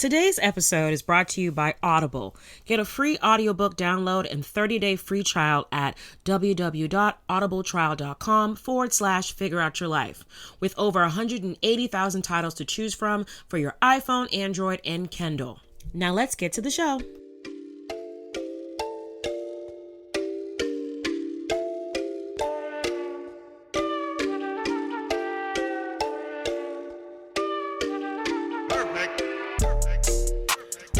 Today's episode is brought to you by Audible. Get a free audiobook download and 30-day free trial at www.audibletrial.com/figureoutyourlife. With over 180,000 titles to choose from for your iPhone, Android, and Kindle. Now let's get to the show.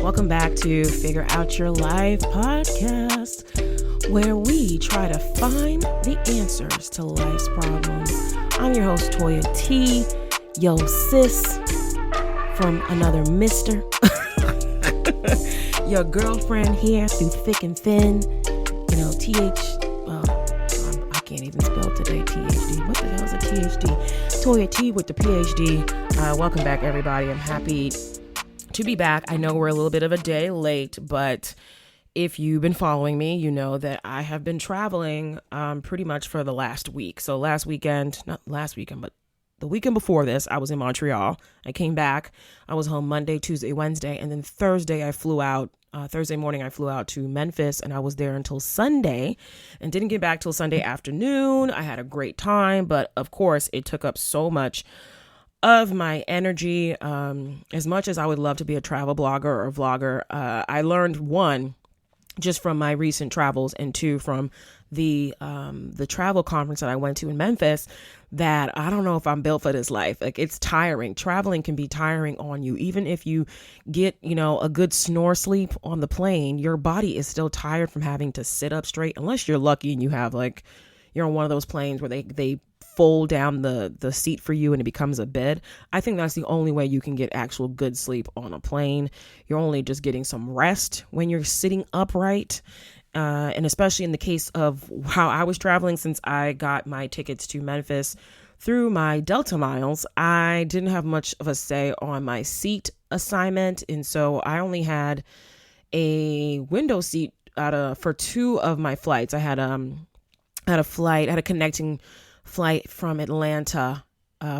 Welcome back to Figure Out Your Life podcast, where we try to find the answers to life's problems. I'm your host, Toya T, yo sis, from another mister, your girlfriend here through thick and thin, I can't even spell today, THD. What the hell is a THD? Toya T with the PhD. Welcome back, everybody. I'm happy to be back. I know we're a little bit of a day late, but if you've been following me, you know that I have been traveling pretty much for the last week. So not last weekend, but the weekend before this, I was in Montreal. I came back. I was home Monday, Tuesday, Wednesday, and then Thursday morning I flew out to Memphis, and I was there until Sunday and didn't get back till Sunday afternoon. I had a great time, but of course it took up so much of my energy. As much as I would love to be a travel blogger or vlogger, I learned, one, just from my recent travels, and two, from the travel conference that I went to in Memphis, that I don't know if I'm built for this life. Like, it's tiring. Traveling can be tiring on you. Even if you get, a good snore sleep on the plane, your body is still tired from having to sit up straight, unless you're lucky and you have you're on one of those planes where they fold down the seat for you and it becomes a bed. I think that's the only way you can get actual good sleep on a plane. You're only just getting some rest when you're sitting upright. And especially in the case of how I was traveling, since I got my tickets to Memphis through my Delta miles, I didn't have much of a say on my seat assignment. And so I only had a window seat for two of my flights. I had a connecting flight from Atlanta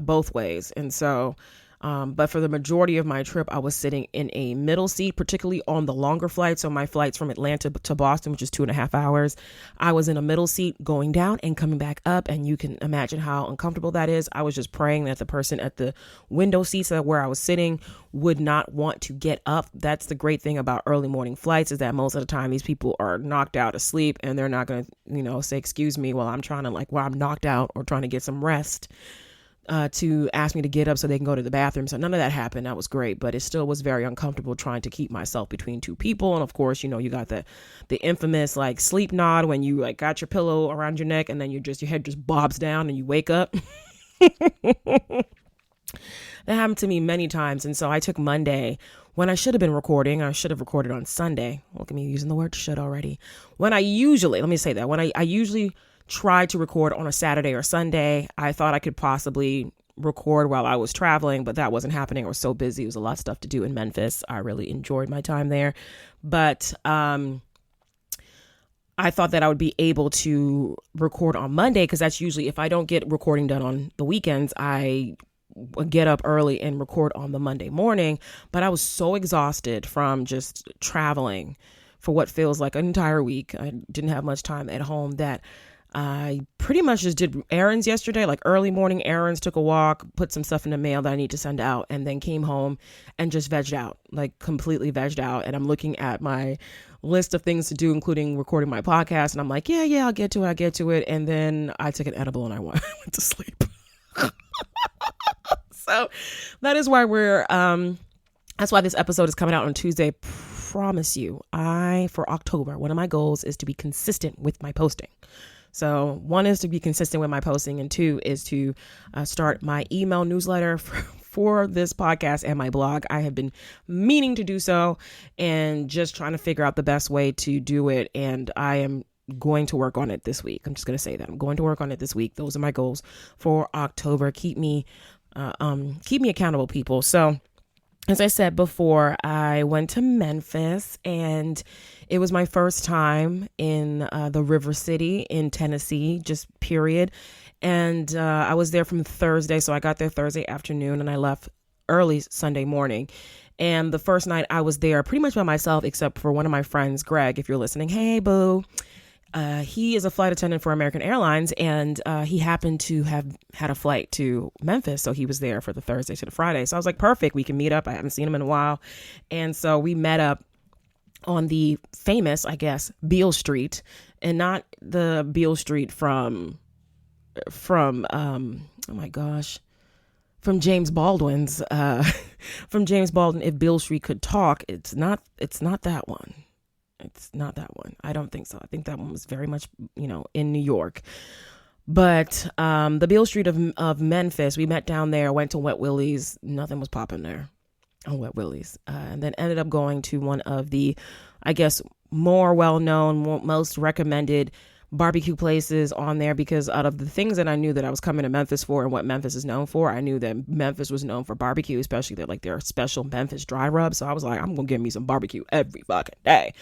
both ways. And so, but for the majority of my trip, I was sitting in a middle seat, particularly on the longer flights. So my flights from Atlanta to Boston, which is 2.5 hours, I was in a middle seat going down and coming back up. And you can imagine how uncomfortable that is. I was just praying that the person at the window seats where I was sitting would not want to get up. That's the great thing about early morning flights, is that most of the time these people are knocked out asleep, and they're not going to, say, excuse me, while I'm I'm knocked out or trying to get some rest, to ask me to get up so they can go to the bathroom. So none of that happened. That was great, but it still was very uncomfortable trying to keep myself between two people. And of course, you got the infamous sleep nod when you got your pillow around your neck and then your head just bobs down and you wake up. That happened to me many times. And so I took Monday, when I should have been recording. I should have recorded on Sunday. Look at me using the word should already. When I usually try to record on a Saturday or Sunday, I thought I could possibly record while I was traveling, but that wasn't happening. I was so busy. It was a lot of stuff to do in Memphis. I really enjoyed my time there. But I thought that I would be able to record on Monday, because that's usually, if I don't get recording done on the weekends, I get up early and record on the Monday morning. But I was so exhausted from just traveling for what feels like an entire week. I didn't have much time at home, that I pretty much just did errands yesterday, early morning errands, took a walk, put some stuff in the mail that I need to send out, and then came home and just vegged out, completely vegged out. And I'm looking at my list of things to do, including recording my podcast. And I'm like, yeah, I'll get to it. And then I took an edible and I went to sleep. So that is why that's why this episode is coming out on Tuesday. Promise you, for October, one of my goals is to be consistent with my posting. So one is to be consistent with my posting, and two is to start my email newsletter for this podcast and my blog. I have been meaning to do so and just trying to figure out the best way to do it. And I am going to work on it this week. I'm just going to say that I'm going to work on it this week. Those are my goals for October. Keep me accountable, people. So as I said before, I went to Memphis, and it was my first time in the River City in Tennessee, just period. And I was there from Thursday. So I got there Thursday afternoon and I left early Sunday morning. And the first night I was there pretty much by myself, except for one of my friends, Greg, if you're listening. Hey, boo. He is a flight attendant for American Airlines, and he happened to have had a flight to Memphis. So he was there for the Thursday to the Friday. So I was like, perfect. We can meet up. I haven't seen him in a while. And so we met up on the famous, I guess, Beale Street, and not the Beale Street from oh my gosh, from James Baldwin's, from James Baldwin, If Beale Street Could Talk. It's not that one. It's not that one. I don't think so. I think that one was very much, in New York. But the Beale Street of Memphis, we met down there, went to Wet Willie's. Nothing was popping there on Wet Willie's. And then ended up going to one of the, I guess, more well-known, most recommended barbecue places on there, because out of the things that I knew that I was coming to Memphis for and what Memphis is known for, I knew that Memphis was known for barbecue, especially their special Memphis dry rub. So I was like, I'm gonna give me some barbecue every fucking day.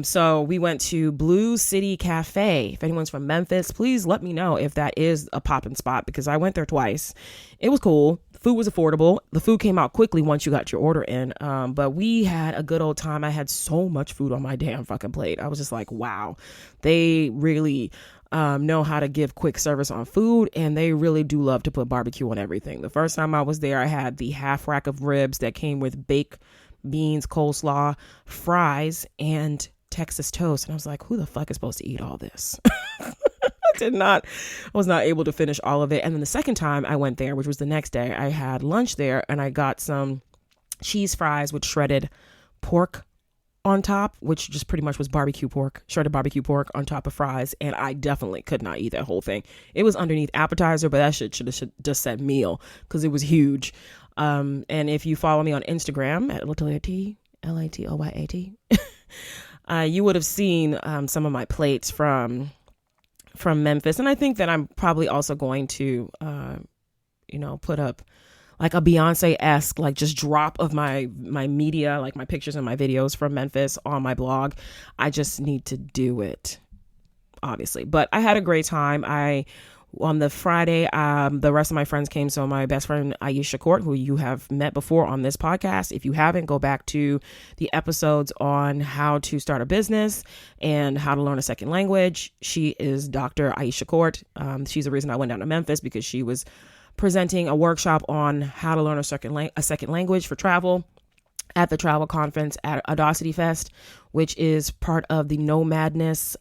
So we went to Blue City Cafe. If anyone's from Memphis, please let me know if that is a poppin' spot, because I went there twice. It was cool. The food was affordable. The food came out quickly once you got your order in. But we had a good old time. I had so much food on my damn fucking plate. I was just like, wow, they really know how to give quick service on food, and they really do love to put barbecue on everything. The first time I was there, I had the half rack of ribs that came with baked beans, coleslaw, fries, and Texas toast. And I was like, who the fuck is supposed to eat all this? I was not able to finish all of it. And then the second time I went there, which was the next day, I had lunch there, and I got some cheese fries with shredded pork on top, which just pretty much was shredded barbecue pork on top of fries. And I definitely could not eat that whole thing. It was underneath appetizer, but that shit should have just said meal, because it was huge. And if you follow me on Instagram at LATOYAT, you would have seen some of my plates from Memphis. And I think that I'm probably also going to, put up like a Beyonce-esque, like just drop of my media, like my pictures and my videos from Memphis on my blog. I just need to do it, obviously. But I had a great time. On the Friday, the rest of my friends came. So my best friend, Aisha Court, who you have met before on this podcast. If you haven't, go back to the episodes on how to start a business and how to learn a second language. She is Dr. Aisha Court. She's the reason I went down to Memphis, because she was presenting a workshop on how to learn a second language for travel at the travel conference at Audacity Fest, which is part of the Nomadness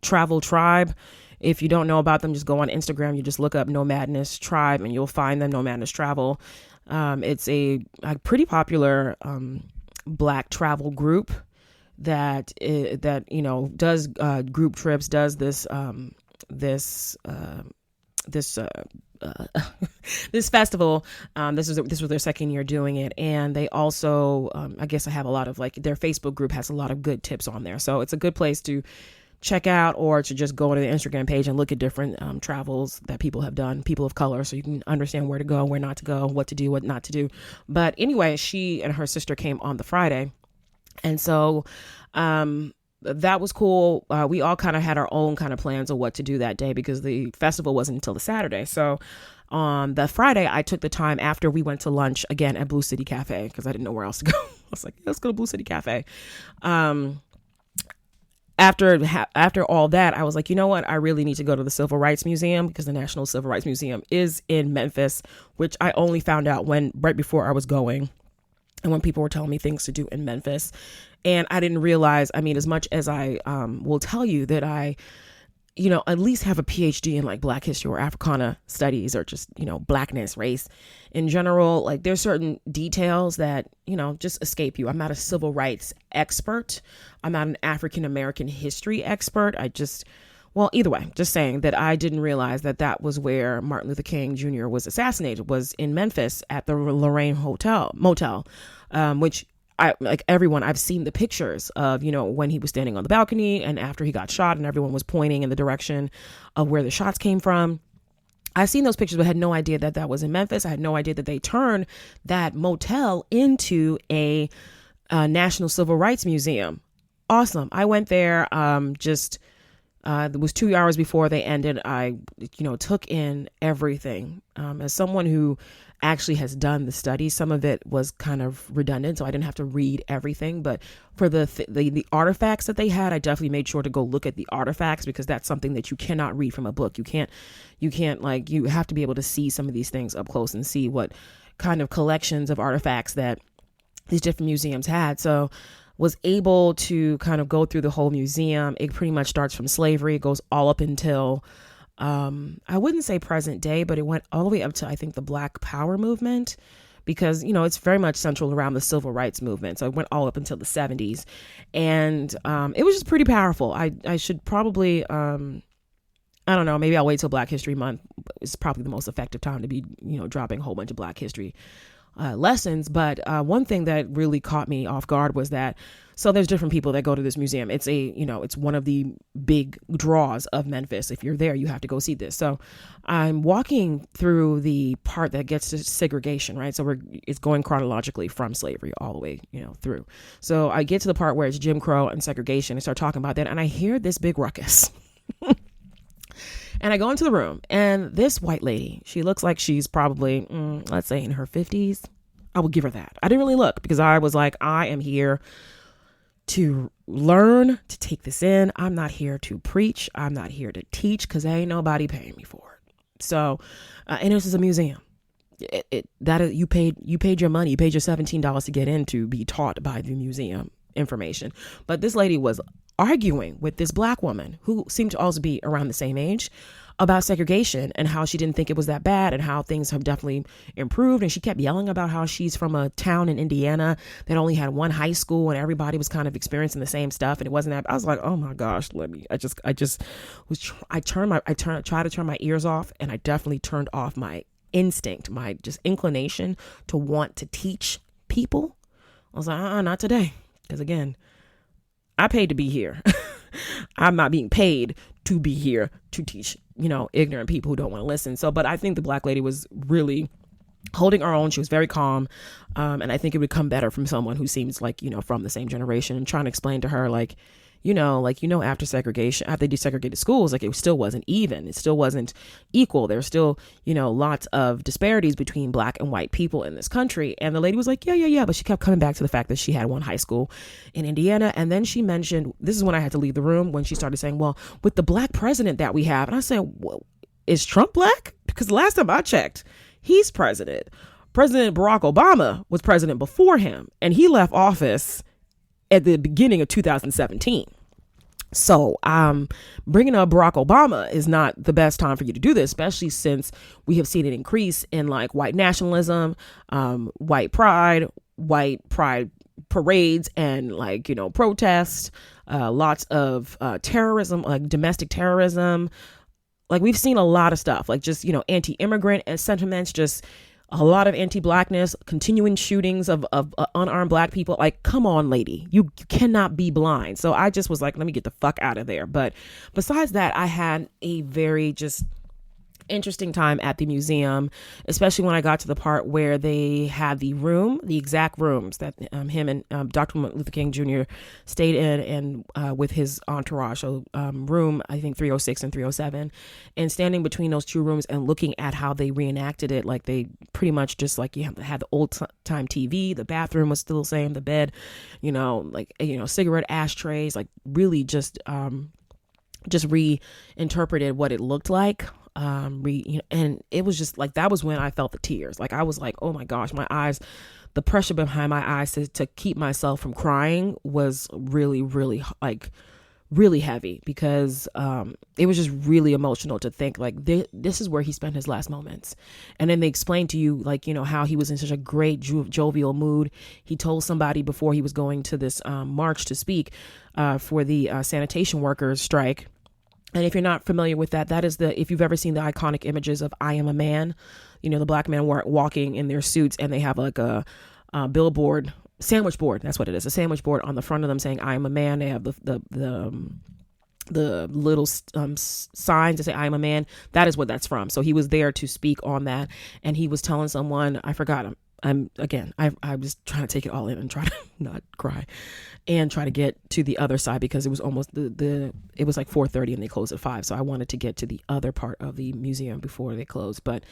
travel tribe. If you don't know about them, just go on Instagram. You just look up Nomadness Tribe and you'll find them, Nomadness Travel. It's a pretty popular Black travel group that does group trips, does this festival. This was their second year doing it, and they also I guess I have a lot of, like, their Facebook group has a lot of good tips on there, so it's a good place to check out, or to just go to the Instagram page and look at different travels that people have done, people of color, so you can understand where to go, where not to go, what to do, what not to do. But anyway, she and her sister came on the Friday, and so that was cool. We all kind of had our own kind of plans of what to do that day, because the festival wasn't until the Saturday. So on the Friday, I took the time after we went to lunch again at Blue City Cafe, because I didn't know where else to go. I was like, let's go to Blue City Cafe. After all that, I was like, you know what? I really need to go to the Civil Rights Museum, because the National Civil Rights Museum is in Memphis, which I only found out right before I was going, and when people were telling me things to do in Memphis. And I didn't realize, as much as I will tell you that I, at least have a PhD in like Black history or Africana studies, or just, Blackness, race in general, like there's certain details that, just escape you. I'm not a civil rights expert. I'm not an African American history expert. Either way, just saying that I didn't realize that was where Martin Luther King Jr. was assassinated, was in Memphis at the Lorraine Motel, which like everyone, I've seen the pictures of, when he was standing on the balcony and after he got shot and everyone was pointing in the direction of where the shots came from. I've seen those pictures, but had no idea that was in Memphis. I had no idea that they turned that motel into a National Civil Rights Museum. Awesome. I went there, just It was 2 hours before they ended. I, took in everything. As someone who actually has done the study, some of it was kind of redundant, so I didn't have to read everything. But for the artifacts that they had, I definitely made sure to go look at the artifacts, because that's something that you cannot read from a book. You can't you have to be able to see some of these things up close and see what kind of collections of artifacts that these different museums had. So was able to kind of go through the whole museum. It pretty much starts from slavery. It goes all up until, I wouldn't say present day, but it went all the way up to, I think, the Black Power movement, because, it's very much central around the civil rights movement. So it went all up until the 70s. And it was just pretty powerful. I should probably, I don't know, maybe I'll wait till Black History Month. It's probably the most effective time to be, dropping a whole bunch of Black history lessons. But one thing that really caught me off guard was that, so there's different people that go to this museum. It's it's one of the big draws of Memphis. If you're there, you have to go see this. So I'm walking through the part that gets to segregation, right? So it's going chronologically from slavery all the way, through. So I get to the part where it's Jim Crow and segregation and start talking about that. And I hear this big ruckus. And I go into the room, and this white lady, she looks like she's probably, let's say, in her 50s. I will give her that. I didn't really look, because I was like, I am here to learn, to take this in. I'm not here to preach. I'm not here to teach, because ain't nobody paying me for it. So, and this is a museum. You paid your money. You paid your $17 to get in to be taught by the museum information. But this lady was arguing with this Black woman who seemed to also be around the same age about segregation and how she didn't think it was that bad and how things have definitely improved. And she kept yelling about how she's from a town in Indiana that only had one high school and everybody was kind of experiencing the same stuff. And it wasn't that. I was like, oh my gosh, I tried to turn my ears off, and I definitely turned off my instinct, my just inclination to want to teach people. I was like, not today. Because again, I paid to be here. I'm not being paid to be here to teach, ignorant people who don't want to listen. So, but I think the Black lady was really holding her own. She was very calm. And I think it would come better from someone who seems like, from the same generation, and trying to explain to her, after segregation, after they desegregated schools, it still wasn't even. It still wasn't equal. There's still, lots of disparities between Black and white people in this country. And the lady was like, yeah. But she kept coming back to the fact that she had one high school in Indiana. And then she mentioned, this is when I had to leave the room, when she started saying, well, with the Black president that we have. And I said, well, is Trump Black? Because last time I checked, he's president. President Barack Obama was president before him, and he left office at the beginning of 2017. So bringing up Barack Obama is not the best time for you to do this, especially since we have seen an increase in white nationalism, white pride parades, and protests, lots of terrorism, domestic terrorism. We've seen a lot of stuff, anti-immigrant sentiments, just a lot of anti-Blackness, continuing shootings of unarmed Black people. Come on, lady, you cannot be blind. So I just was like, let me get the fuck out of there. But besides that, I had a very just interesting time at the museum, especially when I got to the part where they had the exact rooms that him and Dr. Martin Luther King Jr. stayed in, and with his entourage. So room, I think 306 and 307, and standing between those two rooms and looking at how they reenacted it. They pretty much just you had the old time TV, the bathroom was still the same, the bed, cigarette ashtrays, really just reinterpreted what it looked like. And it was just that was when I felt the tears. I was like, oh my gosh, my eyes, the pressure behind my eyes to keep myself from crying was really, really really heavy, because it was just really emotional to think this is where he spent his last moments. And then they explained to you how he was in such a great jovial mood. He told somebody before he was going to this march to speak for the sanitation workers strike. And if you're not familiar with that, that is if you've ever seen the iconic images of I Am a Man, the Black men walking in their suits, and they have a billboard, sandwich board. That's what it is. A sandwich board on the front of them saying I am a man. They have the little signs that say I am a man. That is what that's from. So he was there to speak on that. And he was telling someone, I forgot was trying to take it all in and try to not cry and try to get to the other side because it was almost it was like 4:30 and they closed at 5. So I wanted to get to the other part of the museum before they closed. But,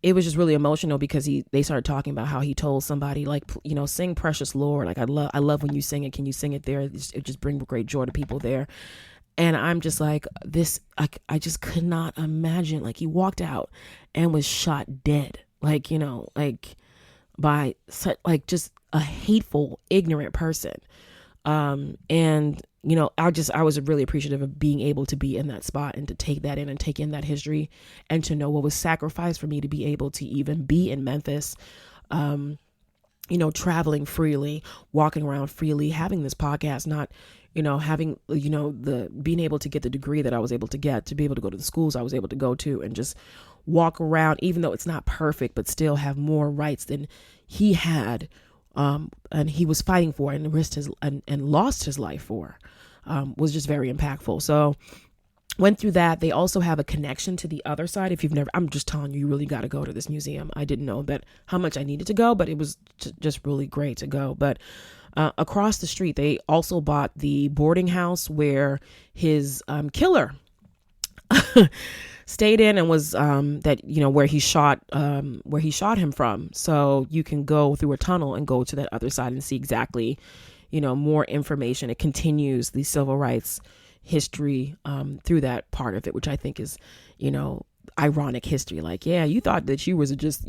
it was just really emotional because they started talking about how he told somebody like, sing Precious Lord. Like, I love when you sing it. Can you sing it there? It just brings great joy to people there. And I'm just like I just could not imagine, like he walked out and was shot dead. Like, like by such, like just a hateful, ignorant person. And I was really appreciative of being able to be in that spot and to take that in and take in that history and to know what was sacrificed for me to be able to even be in Memphis, traveling freely, walking around freely, having this podcast, not, having, being able to get the degree that I was able to get, to be able to go to the schools I was able to go to and just walk around, even though it's not perfect, but still have more rights than he had. And he was fighting for and risked and lost his life for, was just very impactful. So went through that. They also have a connection to the other side. If you've never, I'm just telling you really got to go to this museum. I didn't know that how much I needed to go, but it was just really great to go. But across the street, they also bought the boarding house where his killer stayed in and was where he shot him from. So you can go through a tunnel and go to that other side and see exactly, more information. It continues the civil rights history through that part of it, which I think is, ironic history. Like, yeah, you thought that you was just,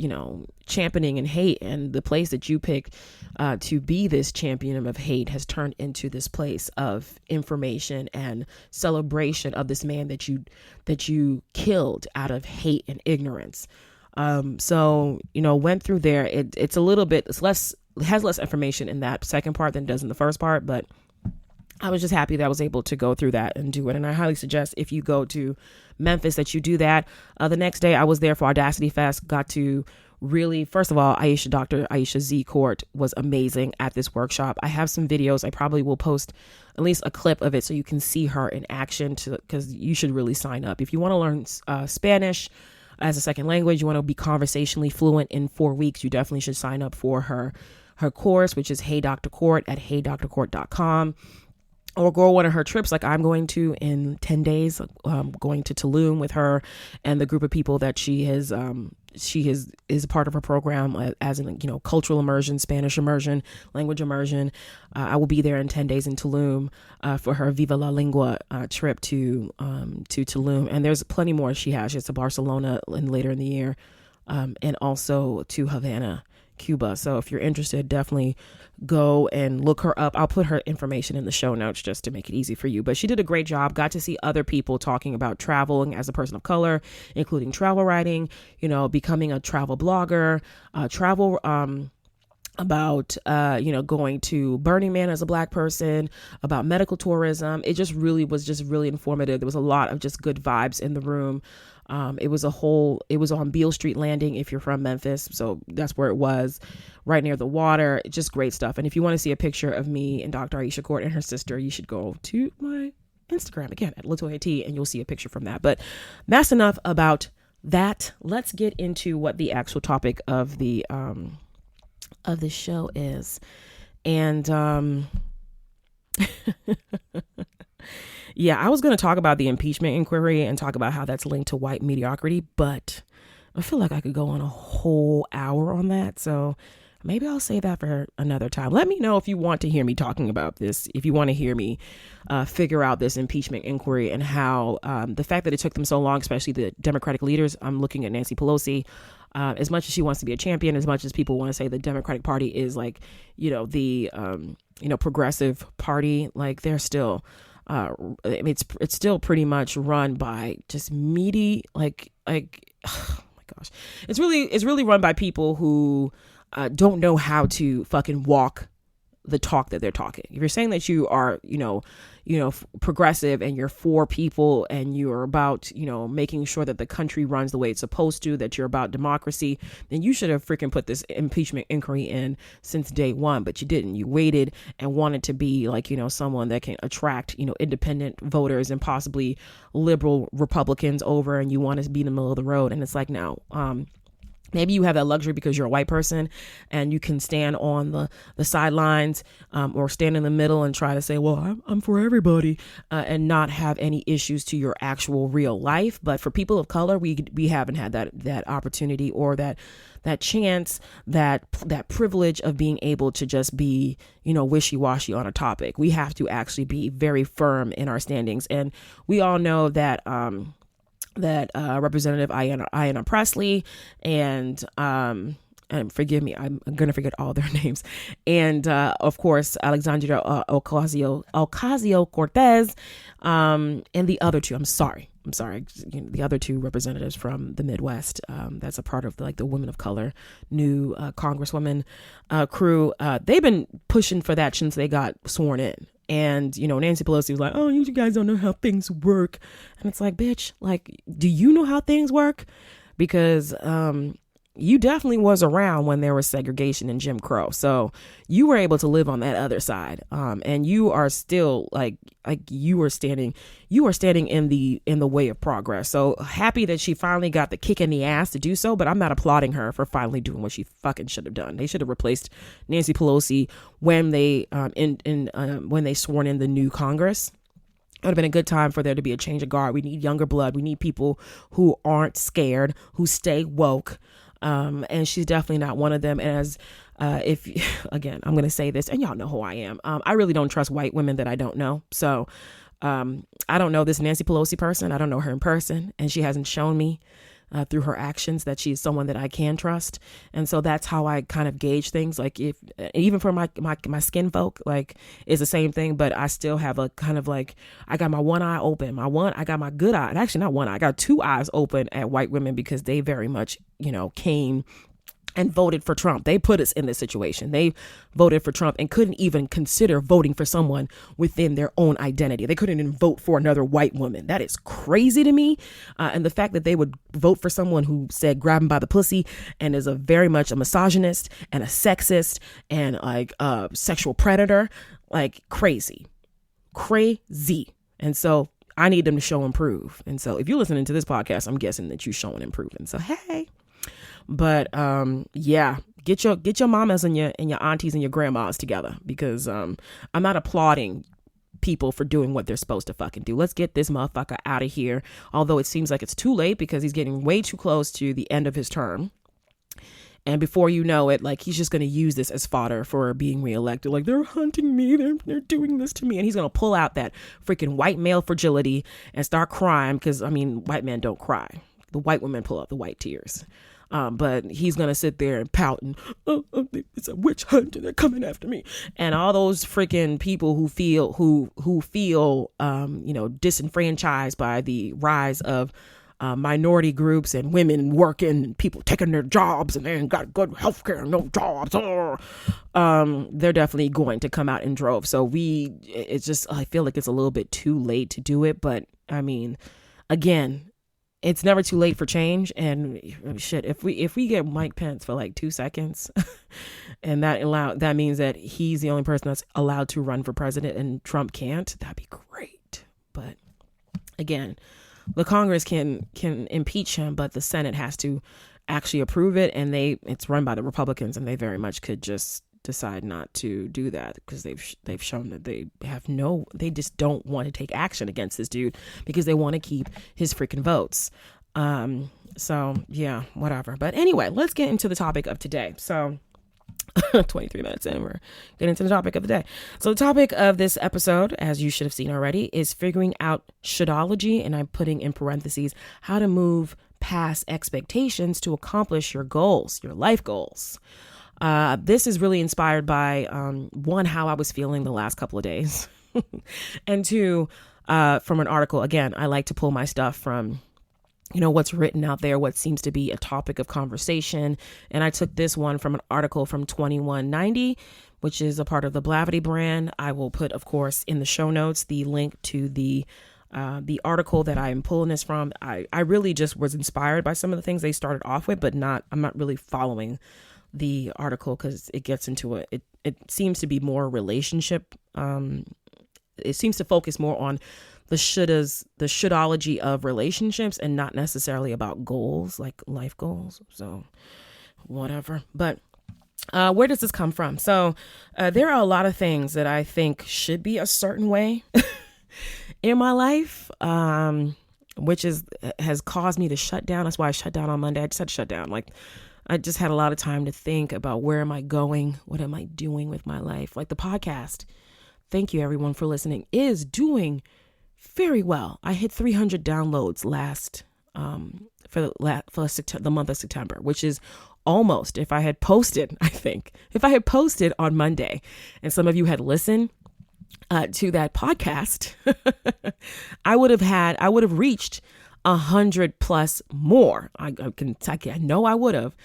championing in hate, and the place that you picked to be this champion of hate has turned into this place of information and celebration of this man that you killed out of hate and ignorance. So, went through there. It's a little bit, it has less information in that second part than it does in the first part, but I was just happy that I was able to go through that and do it. And I highly suggest if you go to Memphis that you do that. The next day I was there for Audacity Fest, got to really, first of all, Dr. Aisha Z. Court was amazing at this workshop. I have some videos. I probably will post at least a clip of it so you can see her in action, because you should really sign up. If you want to learn Spanish as a second language, you want to be conversationally fluent in 4 weeks, you definitely should sign up for her course, which is Hey Dr. Court at heydrcourt.com. Or go on one of her trips like I'm going to in 10 days, going to Tulum with her and the group of people that she is a part of her program as in, cultural immersion, Spanish immersion, language immersion. I will be there in 10 days in Tulum for her Viva la Lingua trip to Tulum. And there's plenty more she has. She's to Barcelona later in the year, and also to Havana, Cuba. So if you're interested, definitely go and look her up. I'll put her information in the show notes just to make it easy for you. But she did a great job. Got to see other people talking about traveling as a person of color, including travel writing, becoming a travel blogger, travel about going to Burning Man as a Black person, about medical tourism. It just really was just really informative. There was a lot of just good vibes in the room. It was on Beale Street Landing if you're from Memphis. So that's where it was, right near the water. Just great stuff. And if you want to see a picture of me and Dr. Aisha Court and her sister, you should go to my Instagram again at LatoyaT, and you'll see a picture from that. But that's enough about that. Let's get into what the actual topic of the show is. And, yeah, I was going to talk about the impeachment inquiry and talk about how that's linked to white mediocrity, but I feel like I could go on a whole hour on that. So maybe I'll save that for another time. Let me know if you want to hear me talking about this, if you want to hear me figure out this impeachment inquiry and how the fact that it took them so long, especially the Democratic leaders. I'm looking at Nancy Pelosi. As much as she wants to be a champion, as much as people want to say the Democratic Party is like, the progressive party, like they're still, it's still pretty much run by just meaty, like, oh my gosh, it's really run by people who don't know how to fucking walk the talk that they're talking. If you're saying that you are, progressive and you're for people and you're about, making sure that the country runs the way it's supposed to, that you're about democracy, then you should have freaking put this impeachment inquiry in since day one, but you didn't. You waited and wanted to be like, someone that can attract, independent voters and possibly liberal Republicans over, and you want to be in the middle of the road. And it's like, no, Maybe you have that luxury because you're a white person and you can stand on the sidelines or stand in the middle and try to say, well, I'm for everybody and not have any issues to your actual real life. But for people of color, we haven't had that opportunity or that chance, that privilege of being able to just be, wishy-washy on a topic. We have to actually be very firm in our standings. And we all know that Representative Ayanna Pressley and forgive me, I'm going to forget all their names. And of course, Alexandria Ocasio-Cortez and the other two. I'm sorry. The other two representatives from the Midwest. That's a part of the Women of Color new Congresswoman crew. They've been pushing for that since they got sworn in. And, Nancy Pelosi was like, oh, you guys don't know how things work. And it's like, bitch, do you know how things work? Because you definitely was around when there was segregation and Jim Crow. So you were able to live on that other side. And you are still you are standing in the way of progress. So happy that she finally got the kick in the ass to do so, but I'm not applauding her for finally doing what she fucking should have done. They should have replaced Nancy Pelosi when they when they sworn in the new Congress. It would have been a good time for there to be a change of guard. We need younger blood. We need people who aren't scared, who stay woke. And she's definitely not one of them. And again, I'm going to say this, and y'all know who I am. I really don't trust white women that I don't know. So I don't know this Nancy Pelosi person. I don't know her in person. And she hasn't shown me through her actions that she's someone that I can trust. And so that's how I kind of gauge things. Even for my skin folk, it's the same thing, but I still have a kind of I got my one eye open. I got my good eye. Actually, not one eye. I got two eyes open at white women because they very much, came and voted for Trump. They put us in this situation. They voted for Trump and couldn't even consider voting for someone within their own identity. They couldn't even vote for another white woman. That is crazy to me. And the fact that they would vote for someone who said grab him by the pussy and is very much a misogynist and a sexist and a sexual predator, crazy. And so I need them to show and prove. And so if you're listening to this podcast, I'm guessing that you're showing and proving. So, hey. But get your mamas and your aunties and your grandmas together, because I'm not applauding people for doing what they're supposed to fucking do. Let's get this motherfucker out of here. Although it seems like it's too late because he's getting way too close to the end of his term. And before you know it, he's just going to use this as fodder for being reelected. They're hunting me. They're doing this to me. And he's going to pull out that freaking white male fragility and start crying because, white men don't cry. The white women pull out the white tears. But he's going to sit there and pout and, it's a witch hunt and they're coming after me. And all those freaking people who feel, disenfranchised by the rise of minority groups and women working and people taking their jobs and they ain't got good health care, no jobs. They're definitely going to come out in droves. So I feel like it's a little bit too late to do it. But again, it's never too late for change. And shit, if we get Mike Pence for 2 seconds and that means that he's the only person that's allowed to run for president and Trump can't, that'd be great. But again, the Congress can impeach him, but the Senate has to actually approve it. And it's run by the Republicans, and they very much could just decide not to do that because they've shown that they just don't want to take action against this dude because they want to keep his freaking votes. So yeah, whatever. But anyway, let's get into the topic of today. So 23 minutes in, we're getting into the topic of the day. So the topic of this episode, as you should have seen already, is figuring out Shouldology, and I'm putting in parentheses how to move past expectations to accomplish your goals, your life goals. This is really inspired by, one, how I was feeling the last couple of days, and two, from an article. Again, I like to pull my stuff from, what's written out there, what seems to be a topic of conversation. And I took this one from an article from 2190, which is a part of the Blavity brand. I will put, of course, in the show notes, the link to the article that I am pulling this from. I really just was inspired by some of the things they started off with, but I'm not really following the article because it gets into it seems to be more relationship. It seems to focus more on the shouldology of relationships and not necessarily about goals, like life goals. So whatever. But where does this come from? So there are a lot of things that I think should be a certain way in my life, which has caused me to shut down. That's why I shut down on Monday. I just had to shut down. Like, I just had a lot of time to think about where am I going? What am I doing with my life? Like the podcast, thank you everyone for listening, is doing very well. I hit 300 downloads for the month of September, which is almost, if I had posted on Monday and some of you had listened to that podcast, I would have reached 100 plus more. I know I would have,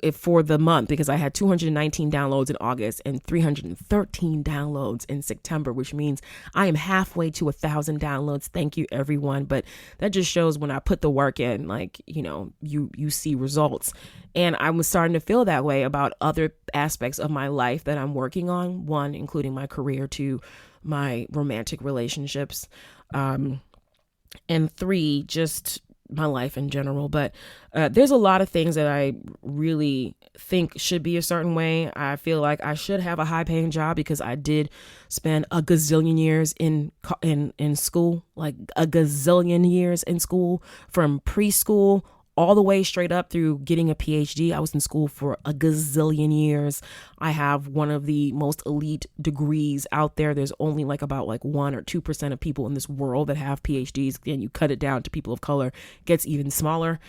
if for the month, because I had 219 downloads in August and 313 downloads in September, which means I am halfway to 1,000 downloads. Thank you, everyone. But that just shows when I put the work in, like, you see results. And I was starting to feel that way about other aspects of my life that I'm working on. One, including my career, two, my romantic relationships, and three, just my life in general. But there's a lot of things that I really think should be a certain way. I feel like I should have a high paying job because I did spend a gazillion years in school, like a gazillion years in school, from preschool all the way straight up through getting a PhD. I was in school for a gazillion years. I have one of the most elite degrees out there. There's only about 1 or 2% of people in this world that have PhDs. And you cut it down to people of color, it gets even smaller.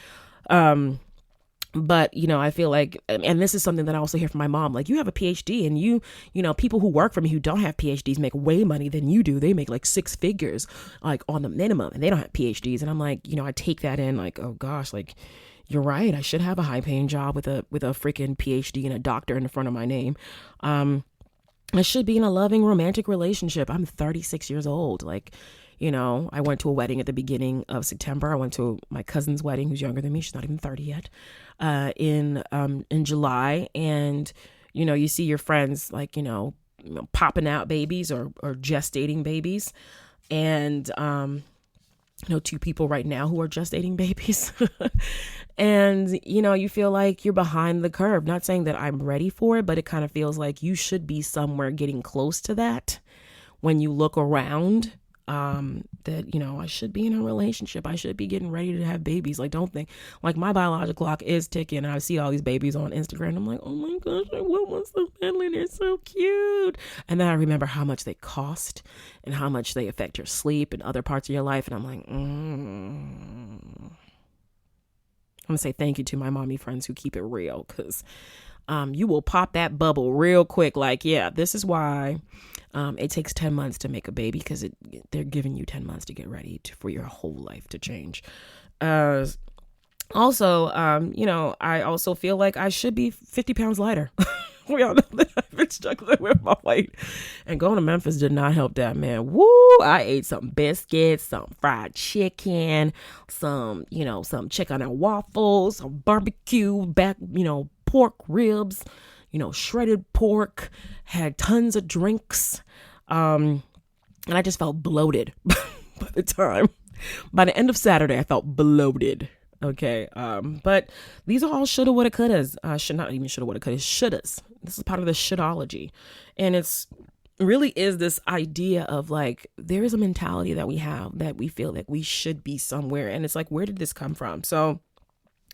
But, I feel like, and this is something that I also hear from my mom, like, you have a PhD and people who work for me who don't have PhDs make way money than you do. They make like 6 figures, like on the minimum, and they don't have PhDs. And I'm like, I take that in like, oh gosh, like, you're right. I should have a high paying job with a freaking PhD and a doctor in the front of my name. I should be in a loving romantic relationship. I'm 36 years old. Like, I went to a wedding at the beginning of September. I went to my cousin's wedding, who's younger than me. She's not even 30 yet, in July. And, you see your friends, like, popping out babies or gestating babies. And, 2 people right now who are gestating babies. And, you feel like you're behind the curve. Not saying that I'm ready for it, but it kind of feels like you should be somewhere getting close to that when you look around. That, I should be in a relationship. I should be getting ready to have babies. Like, don't think, like, my biological clock is ticking. And I see all these babies on Instagram. I'm like, oh my gosh, I want one so badly. They're so cute. And then I remember how much they cost and how much they affect your sleep and other parts of your life. And I'm like, I'm going to say thank you to my mommy friends who keep it real, because you will pop that bubble real quick. Like, yeah, this is why it takes 10 months to make a baby, because they're giving you 10 months to get ready for your whole life to change. Also, I also feel like I should be 50 pounds lighter. We all know that I've been struggling with my weight, and going to Memphis did not help that, man. Woo! I ate some biscuits, some fried chicken, some chicken and waffles, some barbecue pork ribs, shredded pork, had tons of drinks. And I just felt bloated by the end of Saturday. I felt bloated. Okay. But these are all shoulda, woulda, couldas. Not even shoulda, woulda, couldas, shouldas. This is part of the Shouldology. And it's really is this idea of like, there is a mentality that we have that we feel like we should be somewhere. And it's like, where did this come from? So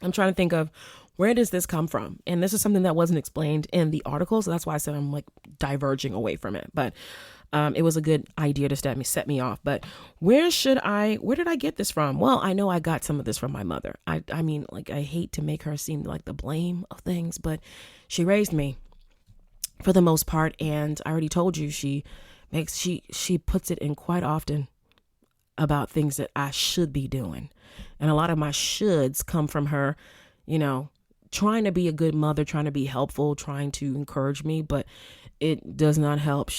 I'm trying to think of, where does this come from? And this is something that wasn't explained in the article. So that's why I said I'm like diverging away from it. But it was a good idea to set me off. But where did I get this from? Well, I know I got some of this from my mother. I mean, like, I hate to make her seem like the blame of things, but she raised me for the most part. And I already told you, she puts it in quite often about things that I should be doing. And a lot of my shoulds come from her, trying to be a good mother, trying to be helpful, trying to encourage me, but it does not help.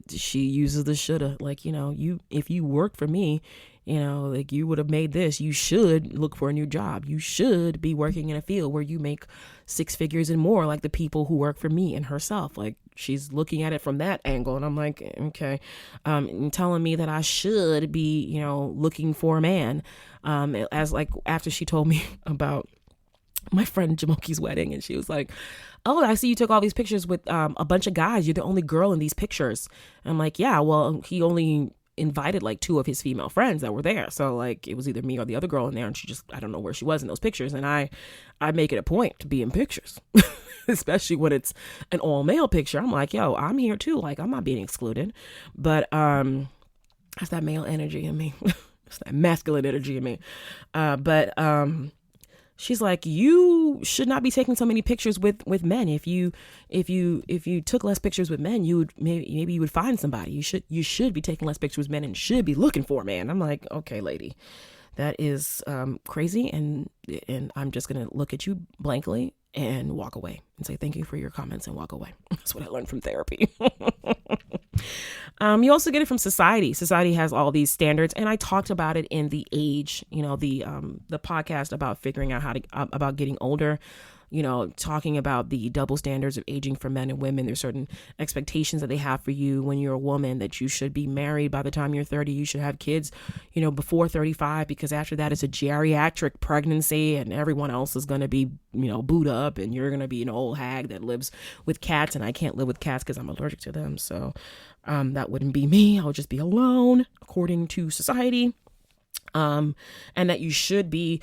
She uses the shoulda. Like, if you worked for me, like, you would have made this. You should look for a new job. You should be working in a field where you make 6 figures and more, like the people who work for me and herself. Like, she's looking at it from that angle. And I'm like, okay, and telling me that I should be, looking for a man. As like, after she told me about my friend Jamoki's wedding, and she was like, "Oh, I see you took all these pictures with a bunch of guys. You're the only girl in these pictures." I'm like, "Yeah, well, he only invited like 2 of his female friends that were there, so like it was either me or the other girl in there, and she just, I don't know where she was in those pictures." And I make it a point to be in pictures, especially when it's an all male picture. I'm like, yo, I'm here too. Like, I'm not being excluded, but that's that male energy in me. It's that masculine energy in me. But she's like, you should not be taking so many pictures with men. If you took less pictures with men, you would maybe you would find somebody. You should be taking less pictures with men and should be looking for a man. I'm like, okay, lady, that is crazy, and I'm just gonna look at you blankly and walk away and say thank you for your comments and walk away. That's what I learned from therapy. You also get it from society. Society has all these standards, and I talked about it in the age, the podcast about figuring out about getting older, talking about the double standards of aging for men and women. There's certain expectations that they have for you when you're a woman, that you should be married by the time you're 30. You should have kids, before 35, because after that it's a geriatric pregnancy and everyone else is going to be, booed up, and you're going to be an old hag that lives with cats. And I can't live with cats because I'm allergic to them. So that wouldn't be me. I would just be alone according to society. And that you should be,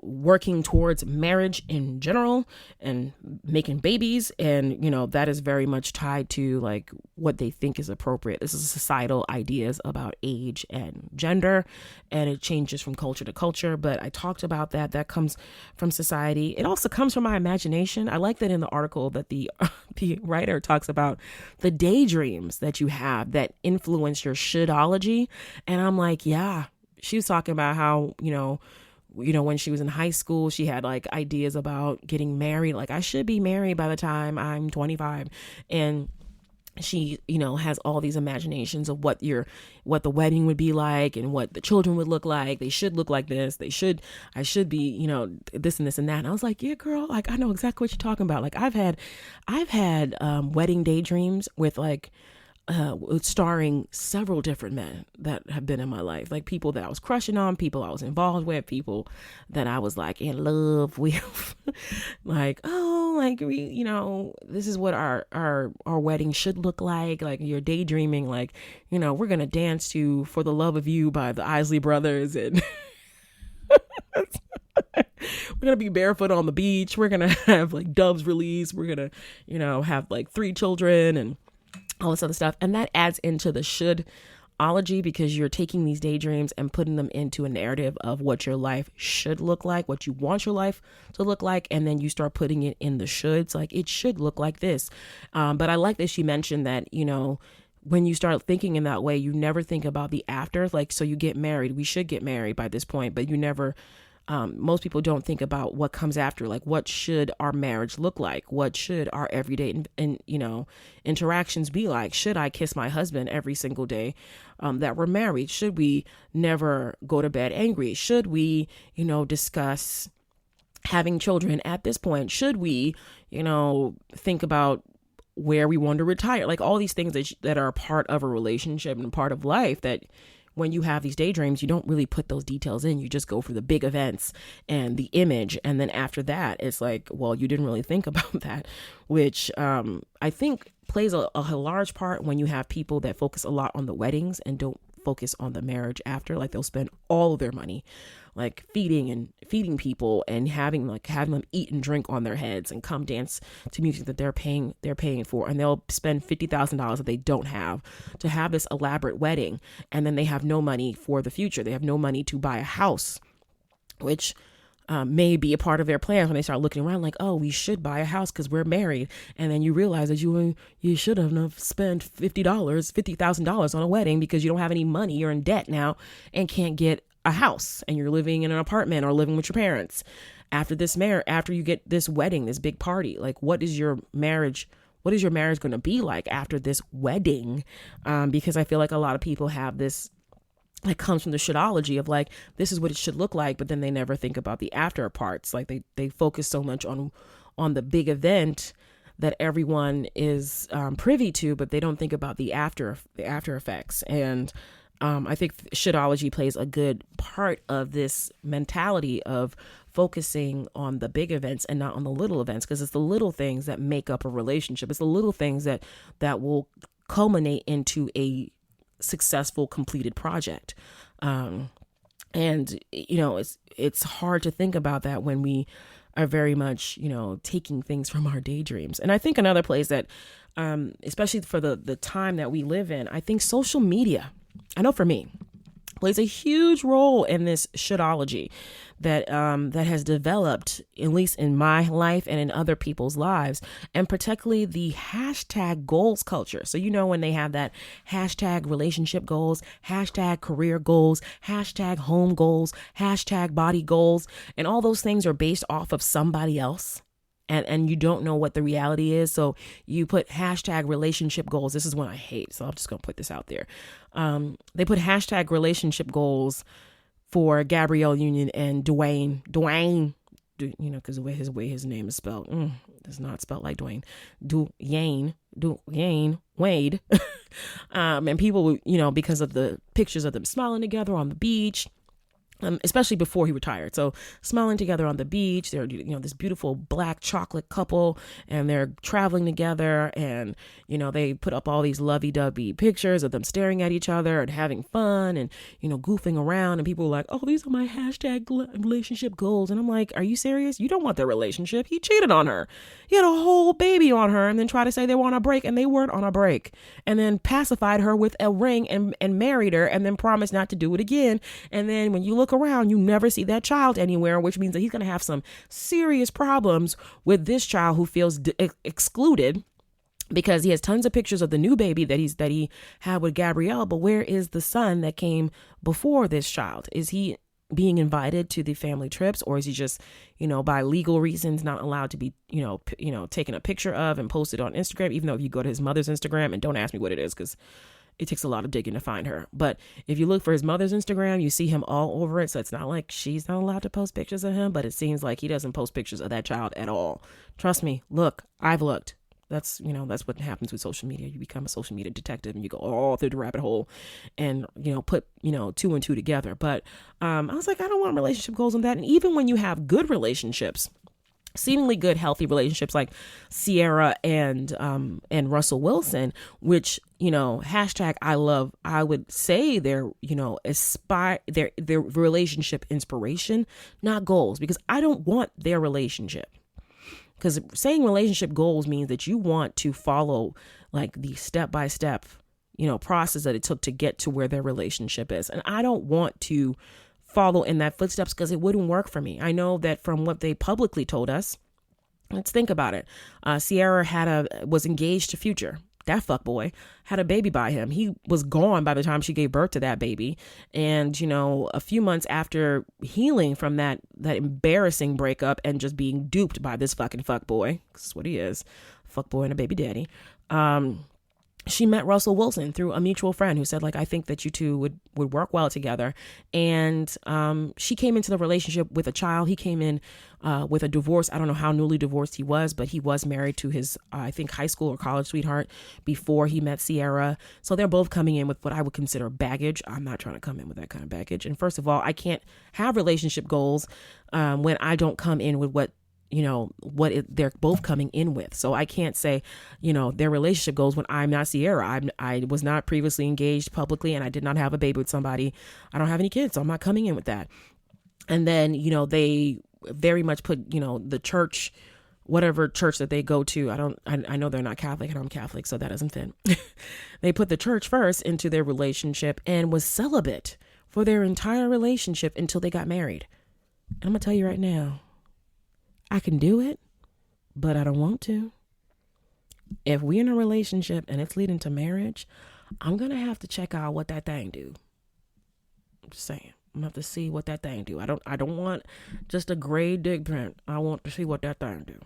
working towards marriage in general and making babies. And, that is very much tied to like what they think is appropriate. This is societal ideas about age and gender, and it changes from culture to culture. But I talked about that comes from society. It also comes from my imagination. I like that in the article that the writer talks about the daydreams that you have that influence your shouldology. And I'm like, yeah. She was talking about how, when she was in high school, she had like ideas about getting married. Like, I should be married by the time I'm 25. And she, has all these imaginations of what the wedding would be like and what the children would look like. They should look like this. I should be, this and this and that. And I was like, yeah, girl, like, I know exactly what you're talking about. Like, I've had wedding daydreams with like, starring several different men that have been in my life, like people that I was crushing on, people I was involved with, people that I was like in love with, like, oh, like, this is what our wedding should look like. Like, you're daydreaming, like, we're going to dance to For the Love of You by the Isley Brothers, and we're going to be barefoot on the beach. We're going to have like doves release. We're going to, have like 3 children and all this other stuff. And that adds into the shouldology, because you're taking these daydreams and putting them into a narrative of what your life should look like, what you want your life to look like. And then you start putting it in the shoulds, like it should look like this. But I like that she mentioned that, when you start thinking in that way, you never think about the after. Like, so you get married, we should get married by this point, but you never, most people don't think about what comes after. Like, what should our marriage look like? What should our everyday interactions be like? Should I kiss my husband every single day that we're married? Should we never go to bed angry? Should we, discuss having children at this point? Should we, think about where we want to retire? Like, all these things that are a part of a relationship and part of life, that when you have these daydreams, you don't really put those details in. You just go for the big events and the image. And then after that, it's like, well, you didn't really think about that, which I think plays a large part when you have people that focus a lot on the weddings and don't focus on the marriage after. Like, they'll spend all of their money like feeding people and having them eat and drink on their heads and come dance to music that they're paying for. And they'll spend $50,000 that they don't have to have this elaborate wedding. And then they have no money for the future. They have no money to buy a house, which may be a part of their plans when they start looking around like, oh, we should buy a house because we're married. And then you realize that you should have spent $50,000 on a wedding because you don't have any money. You're in debt now and can't get a house, and you're living in an apartment or living with your parents. After you get this wedding, this big party, like, what is your marriage going to be like after this wedding? Because I feel like a lot of people have this, like, comes from the shouldology of like, this is what it should look like, but then they never think about the after parts. Like, they focus so much on the big event that everyone is privy to, but they don't think about the after effects. And I think shouldology plays a good part of this mentality of focusing on the big events and not on the little events, because it's the little things that make up a relationship. It's the little things that will culminate into a successful completed project. And it's hard to think about that when we are very much, taking things from our daydreams. And I think another place that, especially for the time that we live in, I think social media, I know for me, plays a huge role in this shouldology that has developed, at least in my life and in other people's lives, and particularly the hashtag goals culture. So, when they have that hashtag relationship goals, hashtag career goals, hashtag home goals, hashtag body goals, and all those things are based off of somebody else. And you don't know what the reality is. So you put hashtag relationship goals. This is one I hate. So I'm just going to put this out there. They put hashtag relationship goals for Gabrielle Union and Dwayne, because the way his name is spelled, it's not spelled like Dwayne, Dwayne Wade. And people, because of the pictures of them smiling together on the beach, especially before he retired. So smiling together on the beach, they're, this beautiful black chocolate couple, and they're traveling together, and, they put up all these lovey-dovey pictures of them staring at each other and having fun and, goofing around. And people are like, oh, these are my hashtag relationship goals. And I'm like, are you serious? You don't want their relationship. He cheated on her. He had a whole baby on her, and then tried to say they were on a break, and they weren't on a break, and then pacified her with a ring and married her, and then promised not to do it again. And then when you look around, you never see that child anywhere, which means that he's going to have some serious problems with this child who feels excluded, because he has tons of pictures of the new baby that he had with Gabrielle. But where is the son that came before this child? Is he being invited to the family trips, or is he just, by legal reasons not allowed to be, taken a picture of and posted on Instagram? Even though if you go to his mother's Instagram, and don't ask me what it is, because it takes a lot of digging to find her. But if you look for his mother's Instagram, you see him all over it. So it's not like she's not allowed to post pictures of him, but it seems like he doesn't post pictures of that child at all. Trust me. Look, I've looked. That's what happens with social media. You become a social media detective, and you go all through the rabbit hole and, put, 2 and 2 together. But I was like, I don't want relationship goals on that. And even when you have good relationships, seemingly good, healthy relationships like Sierra and Russell Wilson, which, hashtag I would say they're, their relationship inspiration, not goals, because I don't want their relationship. Because saying relationship goals means that you want to follow like the step-by-step, process that it took to get to where their relationship is. And I don't want to follow in that footsteps, because it wouldn't work for me. I know that from what they publicly told us, let's think about it. Sierra was engaged to Future. That fuckboy had a baby by him. He was gone by the time she gave birth to that baby. And, a few months after healing from that embarrassing breakup and just being duped by this fucking fuckboy, this is what he is, fuckboy and a baby daddy, she met Russell Wilson through a mutual friend who said, like, I think that you two would work well together. And she came into the relationship with a child. He came in with a divorce. I don't know how newly divorced he was, but he was married to his, I think, high school or college sweetheart before he met Sierra. So they're both coming in with what I would consider baggage. I'm not trying to come in with that kind of baggage. And first of all, I can't have relationship goals when I don't come in with what they're both coming in with. So I can't say, their relationship goals when I'm not Sierra. I was not previously engaged publicly, and I did not have a baby with somebody. I don't have any kids, so I'm not coming in with that. And then, they very much put, the church, whatever church that they go to. I know they're not Catholic, and I'm Catholic, so that doesn't fit. They put the church first into their relationship and was celibate for their entire relationship until they got married. And I'm going to tell you right now, I can do it, but I don't want to. If we're in a relationship and it's leading to marriage, I'm going to have to check out what that thing do. I'm just saying. I'm going to have to see what that thing do. I don't want just a gray dick print. I want to see what that thing do.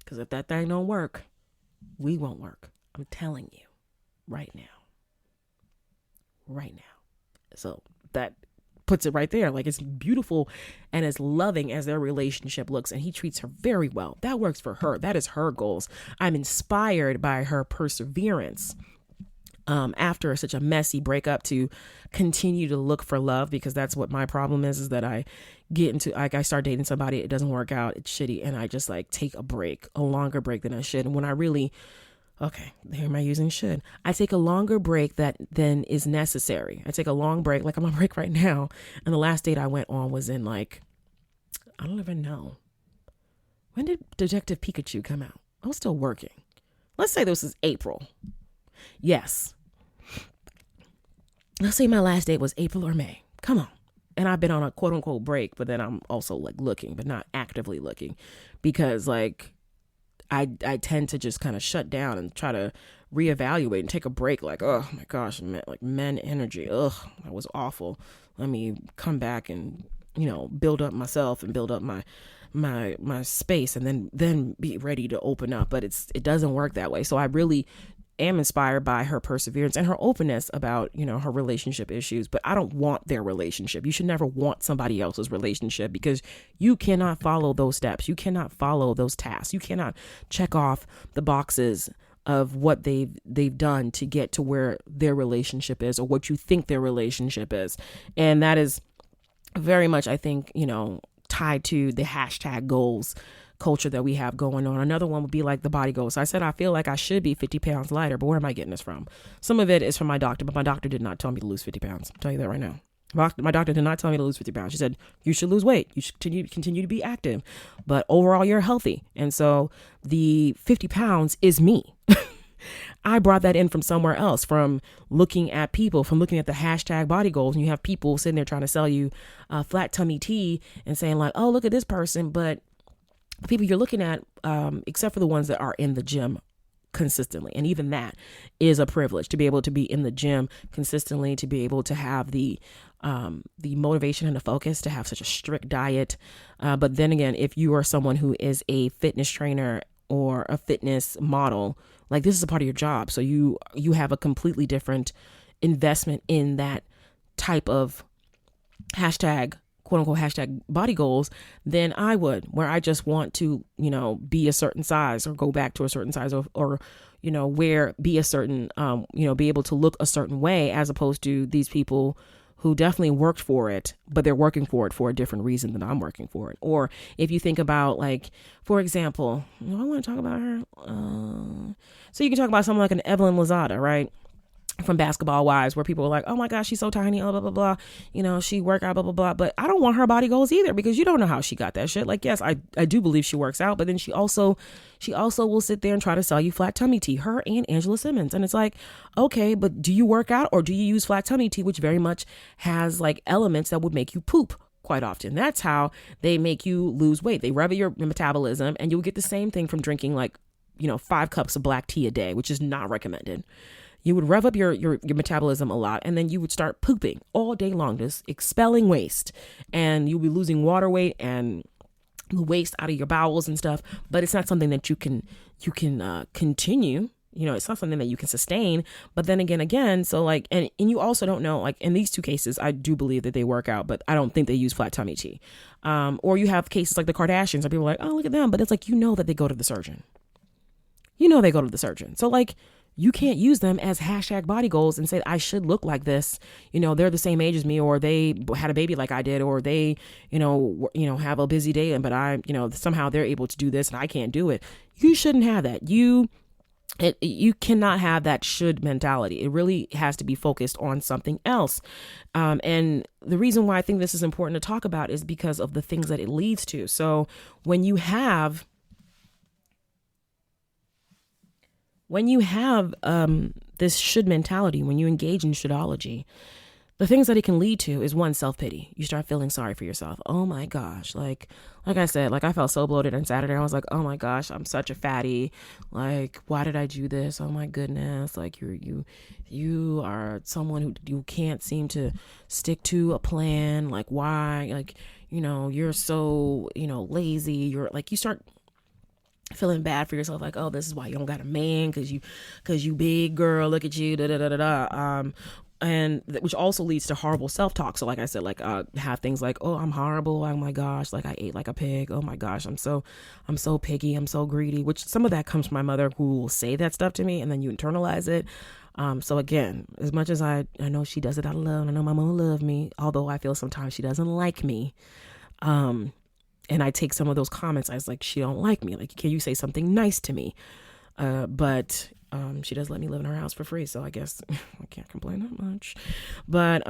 Because if that thing don't work, we won't work. I'm telling you right now. Right now. So that puts it right there. Like, it's beautiful and as loving as their relationship looks, and he treats her very well. That works for her. That is her goals. I'm inspired by her perseverance. after such a messy breakup to continue to look for love, because that's what my problem is that I get into, like, I start dating somebody, it doesn't work out, it's shitty, and I just like take a break, a longer break than I should. And when I really, okay, here am I using should, I take a longer break than is necessary. I take a long break, like I'm on break right now, and the last date I went on was in like, I don't even know. When did Detective Pikachu come out? I was still working. Let's say this is April. Yes. Let's say my last date was April or May. Come on. And I've been on a quote unquote break, but then I'm also like looking, but not actively looking, because like I tend to just kind of shut down and try to reevaluate and take a break. Like, oh my gosh, like men energy. Ugh, that was awful. Let me come back and, build up myself and build up my space, and then be ready to open up. But it doesn't work that way. So I really am inspired by her perseverance and her openness about, her relationship issues. But I don't want their relationship. You should never want somebody else's relationship, because you cannot follow those steps. You cannot follow those tasks. You cannot check off the boxes of what they've done to get to where their relationship is, or what you think their relationship is. And that is very much, I think, tied to the hashtag goals culture that we have going on. Another one would be like the body goals. So I said, I feel like I should be 50 pounds lighter, but where am I getting this from? Some of it is from my doctor, but my doctor did not tell me to lose 50 pounds. I'll tell you that right now. My doctor did not tell me to lose 50 pounds. She said, you should lose weight. You should continue to be active, but overall you're healthy. And so the 50 pounds is me. I brought that in from somewhere else, from looking at people, from looking at the hashtag body goals. And you have people sitting there trying to sell you flat tummy tea and saying like, oh, look at this person. But the people you're looking at, except for the ones that are in the gym consistently. And even that is a privilege, to be able to be in the gym consistently, to be able to have the motivation and the focus to have such a strict diet. But then again, if you are someone who is a fitness trainer or a fitness model, like, this is a part of your job. So you have a completely different investment in that type of hashtag, quote unquote, hashtag body goals than I would, where I just want to, be a certain size, or go back to a certain size, or be a certain, be able to look a certain way, as opposed to these people who definitely worked for it, but they're working for it for a different reason than I'm working for it. Or if you think about, like, for example, I want to talk about her. So you can talk about someone like an Evelyn Lozada, right? From Basketball Wives, where people are like, oh my gosh, she's so tiny, blah, blah, blah, she work out, blah, blah, blah. But I don't want her body goals either, because you don't know how she got that shit. Like, yes, I do believe she works out, but then she also will sit there and try to sell you flat tummy tea, her and Angela Simmons. And it's like, okay, but do you work out, or do you use flat tummy tea, which very much has like elements that would make you poop quite often? That's how they make you lose weight. They rev your metabolism, and you'll get the same thing from drinking like, 5 cups of black tea a day, which is not recommended. You would rev up your metabolism a lot, and then you would start pooping all day long, just expelling waste, and you'll be losing water weight and the waste out of your bowels and stuff. But it's not something that you can continue. It's not something that you can sustain. But then again, so like, and you also don't know, like in these two cases, I do believe that they work out, but I don't think they use flat tummy tea. Or you have cases like the Kardashians, where people are like, oh, look at them, but it's like, that they go to the surgeon. They go to the surgeon. So like, you can't use them as hashtag body goals and say, I should look like this. They're the same age as me, or they had a baby like I did, or they, have a busy day, but I, somehow they're able to do this and I can't do it. You shouldn't have that. You cannot have that should mentality. It really has to be focused on something else. And the reason why I think this is important to talk about is because of the things that it leads to. So when you have this should mentality, when you engage in Shouldology, the things that it can lead to is, one, self-pity. You start feeling sorry for yourself. Oh my gosh. Like I said, like I felt so bloated on Saturday. I was like, oh my gosh, I'm such a fatty. Like, why did I do this? Oh my goodness. Like you are someone who you can't seem to stick to a plan. Like, why? Like, you're so, lazy. You're like, you start feeling bad for yourself, like, oh, this is why you don't got a man, because you big girl, look at you, da da da da da. which also leads to horrible self-talk. So like I said, like have things like, oh, I'm horrible, oh my gosh, like I ate like a pig, oh my gosh, I'm so picky, I'm so greedy, which some of that comes from my mother, who will say that stuff to me, and then you internalize it. So again, as much as I know she does it out of love, and I know my mom loves me, although I feel sometimes she doesn't like me, and I take some of those comments as like, she don't like me, like, can you say something nice to me? But she does let me live in her house for free, so I guess I can't complain that much. But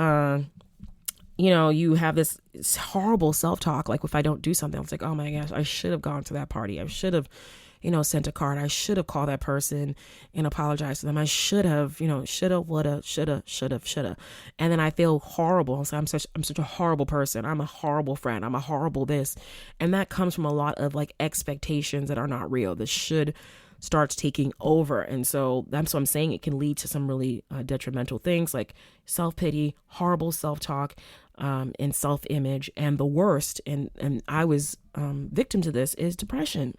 you have this horrible self-talk. Like if I don't do something, it's like, oh my gosh, I should have gone to that party. I should have, sent a card. I should have called that person and apologized to them. I should have, shoulda, woulda, shoulda. And then I feel horrible. So I'm such a horrible person. I'm a horrible friend. I'm a horrible this. And that comes from a lot of like expectations that are not real. The should starts taking over. And so that's what I'm saying. It can lead to some really detrimental things like self-pity, horrible self-talk, and self-image. And the worst, and I was victim to this, is depression.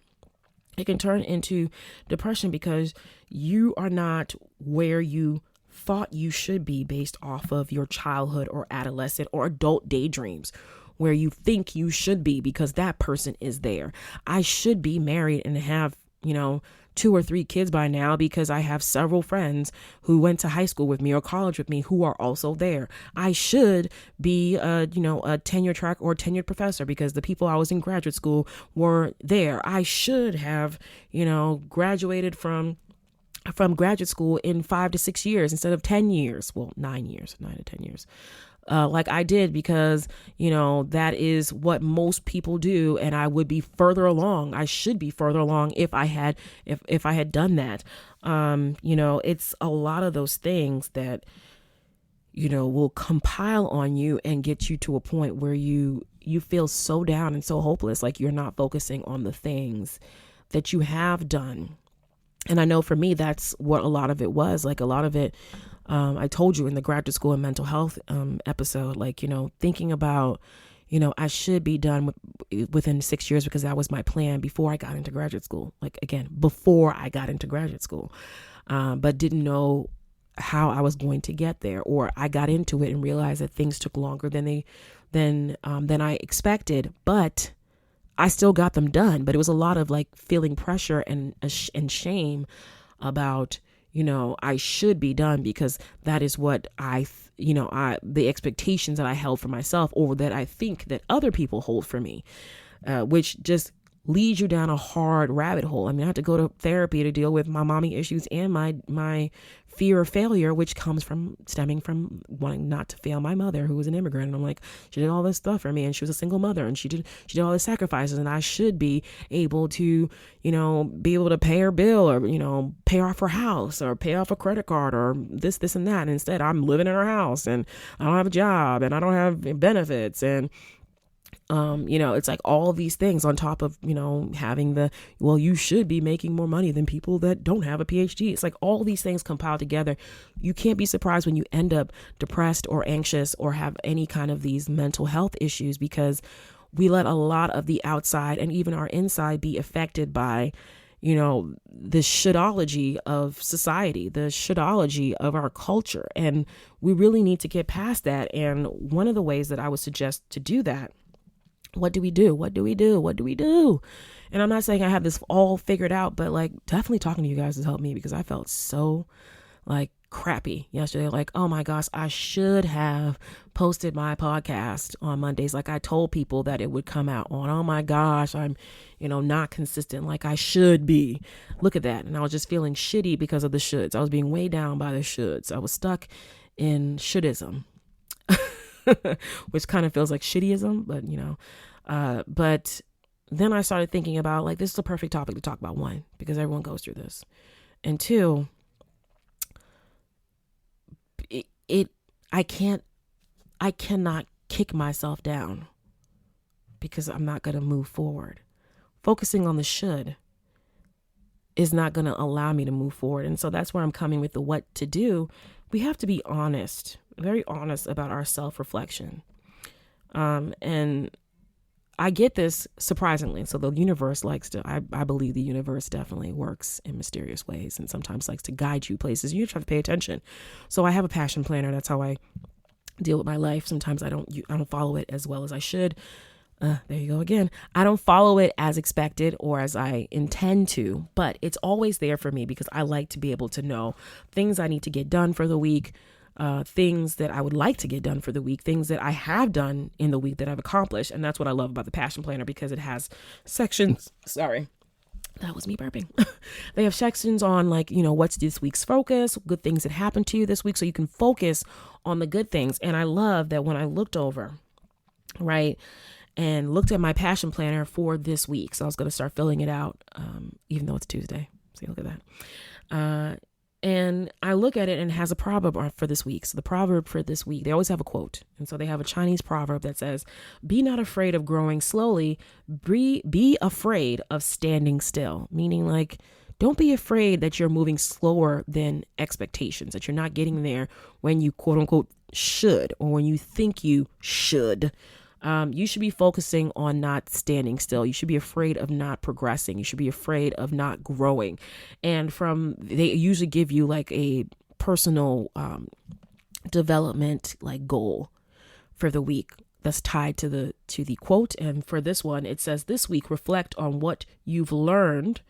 It can turn into depression because you are not where you thought you should be based off of your childhood or adolescent or adult daydreams, where you think you should be because that person is there. I should be married and have, 2 or 3 kids by now because I have several friends who went to high school with me or college with me who are also there. I should be a tenure track or tenured professor because the people I was in graduate school were there. I should have, graduated from graduate school in 5 to 6 years instead of 10 years. Well, 9 to 10 years. Like I did, because, that is what most people do. And I would be further along. I should be further along if I had done that. It's a lot of those things that, will compile on you and get you to a point where you feel so down and so hopeless. Like you're not focusing on the things that you have done. And I know for me, that's what a lot of it was. Like a lot of it, I told you in the graduate school and mental health episode, like, thinking about, I should be done within 6 years because that was my plan before I got into graduate school. Like, again, before I got into graduate school, but didn't know how I was going to get there, or I got into it and realized that things took longer than I expected, but I still got them done. But it was a lot of like feeling pressure and shame about, I should be done because that is what the expectations that I held for myself, or that I think that other people hold for me, which just leads you down a hard rabbit hole. I mean, I had to go to therapy to deal with my mommy issues and my fear of failure, which stemming from wanting not to fail my mother, who was an immigrant. And I'm like, she did all this stuff for me, and she was a single mother, and she did all the sacrifices, and I should be able to, pay her bill, or, pay off her house, or pay off a credit card, or this, and that. And instead I'm living in her house, and I don't have a job, and I don't have benefits, and it's like all these things on top of, having you should be making more money than people that don't have a PhD. It's like all these things compiled together. You can't be surprised when you end up depressed or anxious or have any kind of these mental health issues, because we let a lot of the outside and even our inside be affected by, the shouldology of society, the shouldology of our culture. And we really need to get past that. And one of the ways that I would suggest to do that, what do we do? And I'm not saying I have this all figured out, but like definitely talking to you guys has helped me, because I felt so like crappy yesterday. Like, oh my gosh, I should have posted my podcast on Mondays. Like I told people that it would come out on. Oh my gosh, I'm, not consistent like I should be. Look at that. And I was just feeling shitty because of the shoulds. I was being weighed down by the shoulds. I was stuck in shouldism. Which kind of feels like shittyism, but but then I started thinking about, like, this is a perfect topic to talk about. 1, because everyone goes through this, and 2, I cannot kick myself down because I'm not going to move forward. Focusing on the should is not going to allow me to move forward. And so that's where I'm coming with the what to do. We have to be honest, very honest about our self-reflection. And I get this surprisingly. So the universe likes to, I believe the universe definitely works in mysterious ways and sometimes likes to guide you places. You just have to pay attention. So I have a passion planner. That's how I deal with my life. Sometimes I don't follow it as well as I should. There you go again. I don't follow it as expected or as I intend to, but it's always there for me because I like to be able to know things I need to get done for the week, things that I would like to get done for the week, things that I have done in the week that I've accomplished. And that's what I love about the Passion Planner because it has sections. Sorry. That was me burping. They have sections on like, what's this week's focus, good things that happened to you this week. So you can focus on the good things. And I love that when I looked over, right, and looked at my passion planner for this week. So I was going to start filling it out, even though it's Tuesday. See, look at that. And I look at it and it has a proverb for this week. So the proverb for this week, they always have a quote. And so they have a Chinese proverb that says, be not afraid of growing slowly, be afraid of standing still. Meaning like, don't be afraid that you're moving slower than expectations, that you're not getting there when you quote unquote should, or when you think you should. You should be focusing on not standing still. You should be afraid of not progressing. You should be afraid of not growing. And they usually give you like a personal development like goal for the week that's tied to the quote. And for this one, it says this week, reflect on what you've learned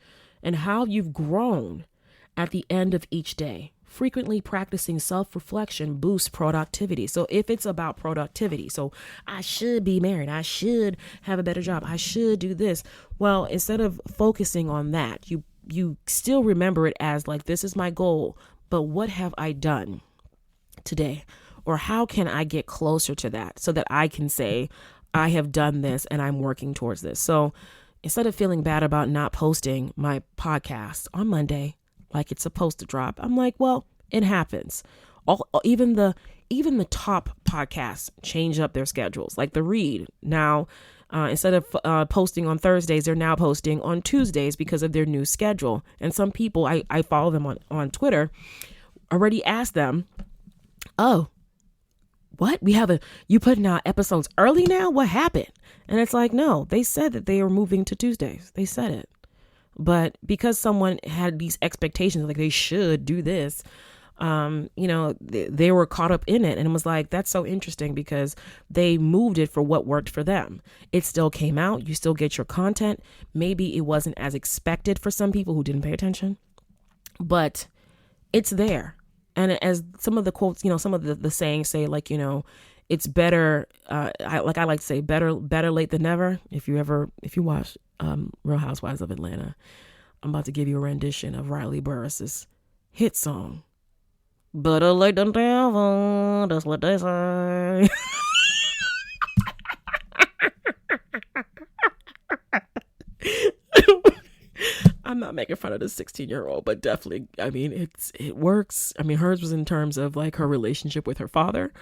and how you've grown at the end of each day. Frequently practicing self-reflection boosts productivity. So if it's about productivity, so I should be married, I should have a better job, I should do this. Well, instead of focusing on that, you still remember it as like, this is my goal, but what have I done today? Or how can I get closer to that so that I can say, I have done this and I'm working towards this. So instead of feeling bad about not posting my podcast on Monday, like it's supposed to drop, I'm like, well, it happens. Even the top podcasts change up their schedules. Like The Read now, instead of posting on Thursdays, they're now posting on Tuesdays because of their new schedule. And some people, I follow them on Twitter, already asked them, oh, what? You putting out episodes early now? What happened? And it's like, no, they said that they are moving to Tuesdays. They said it. But because someone had these expectations, like they should do this, they were caught up in it. And it was like, that's so interesting because they moved it for what worked for them. It still came out. You still get your content. Maybe it wasn't as expected for some people who didn't pay attention, but it's there. And as some of the quotes, some of the sayings say, like, it's better. I like to say better late than never. If you watch Real Housewives of Atlanta, I'm about to give you a rendition of Riley Burris's hit song. Better late than never. That's what they say. I'm not making fun of the 16-year-old, but definitely, I mean, it works. I mean, hers was in terms of like her relationship with her father,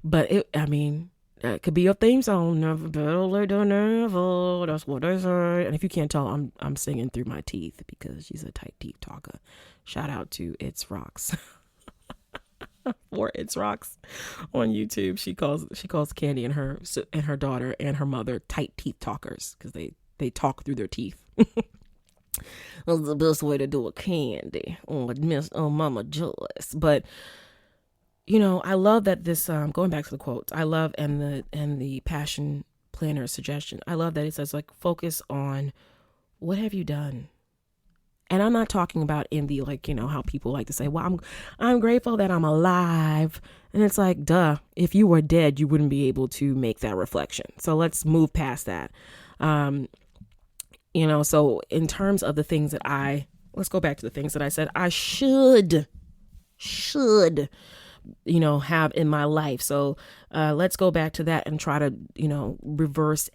but it could be a theme song. Never better late than never. That's what they say. And if you can't tell, I'm singing through my teeth because she's a tight teeth talker. Shout out to It's Rocks. Or It's Rocks on YouTube. She calls Candy and her daughter and her mother tight teeth talkers because they talk through their teeth. That's the best way to do a Candy or Miss Mama Joyce. But I love that this going back to the quotes, I love and the passion planner suggestion, I love that it says like focus on what have you done. And I'm not talking about in the like, how people like to say, well, I'm grateful that I'm alive. And it's like, duh, if you were dead, you wouldn't be able to make that reflection. So let's move past that. So in terms of the things that let's go back to the things that I said I should, have in my life. So let's go back to that and try to, reverse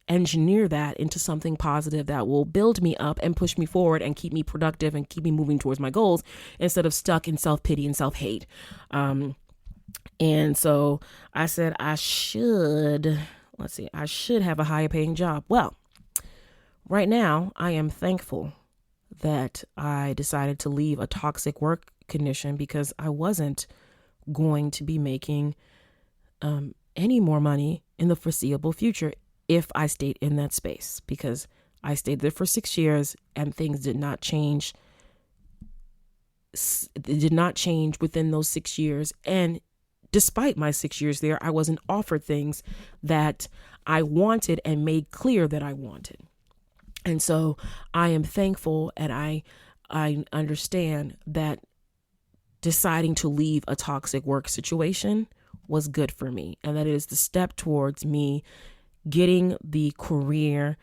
engineer that into something positive that will build me up and push me forward and keep me productive and keep me moving towards my goals instead of stuck in self-pity and self-hate. And so I said I should have a higher paying job. Well, right now I am thankful that I decided to leave a toxic work condition because I wasn't going to be making any more money in the foreseeable future. if I stayed in that space, because I stayed there for 6 years and things did not change. It did not change within those 6 years. And despite my 6 years there, I wasn't offered things that I wanted and made clear that I wanted. And so I am thankful, and I understand that deciding to leave a toxic work situation was good for me, and that it is the step towards me getting the career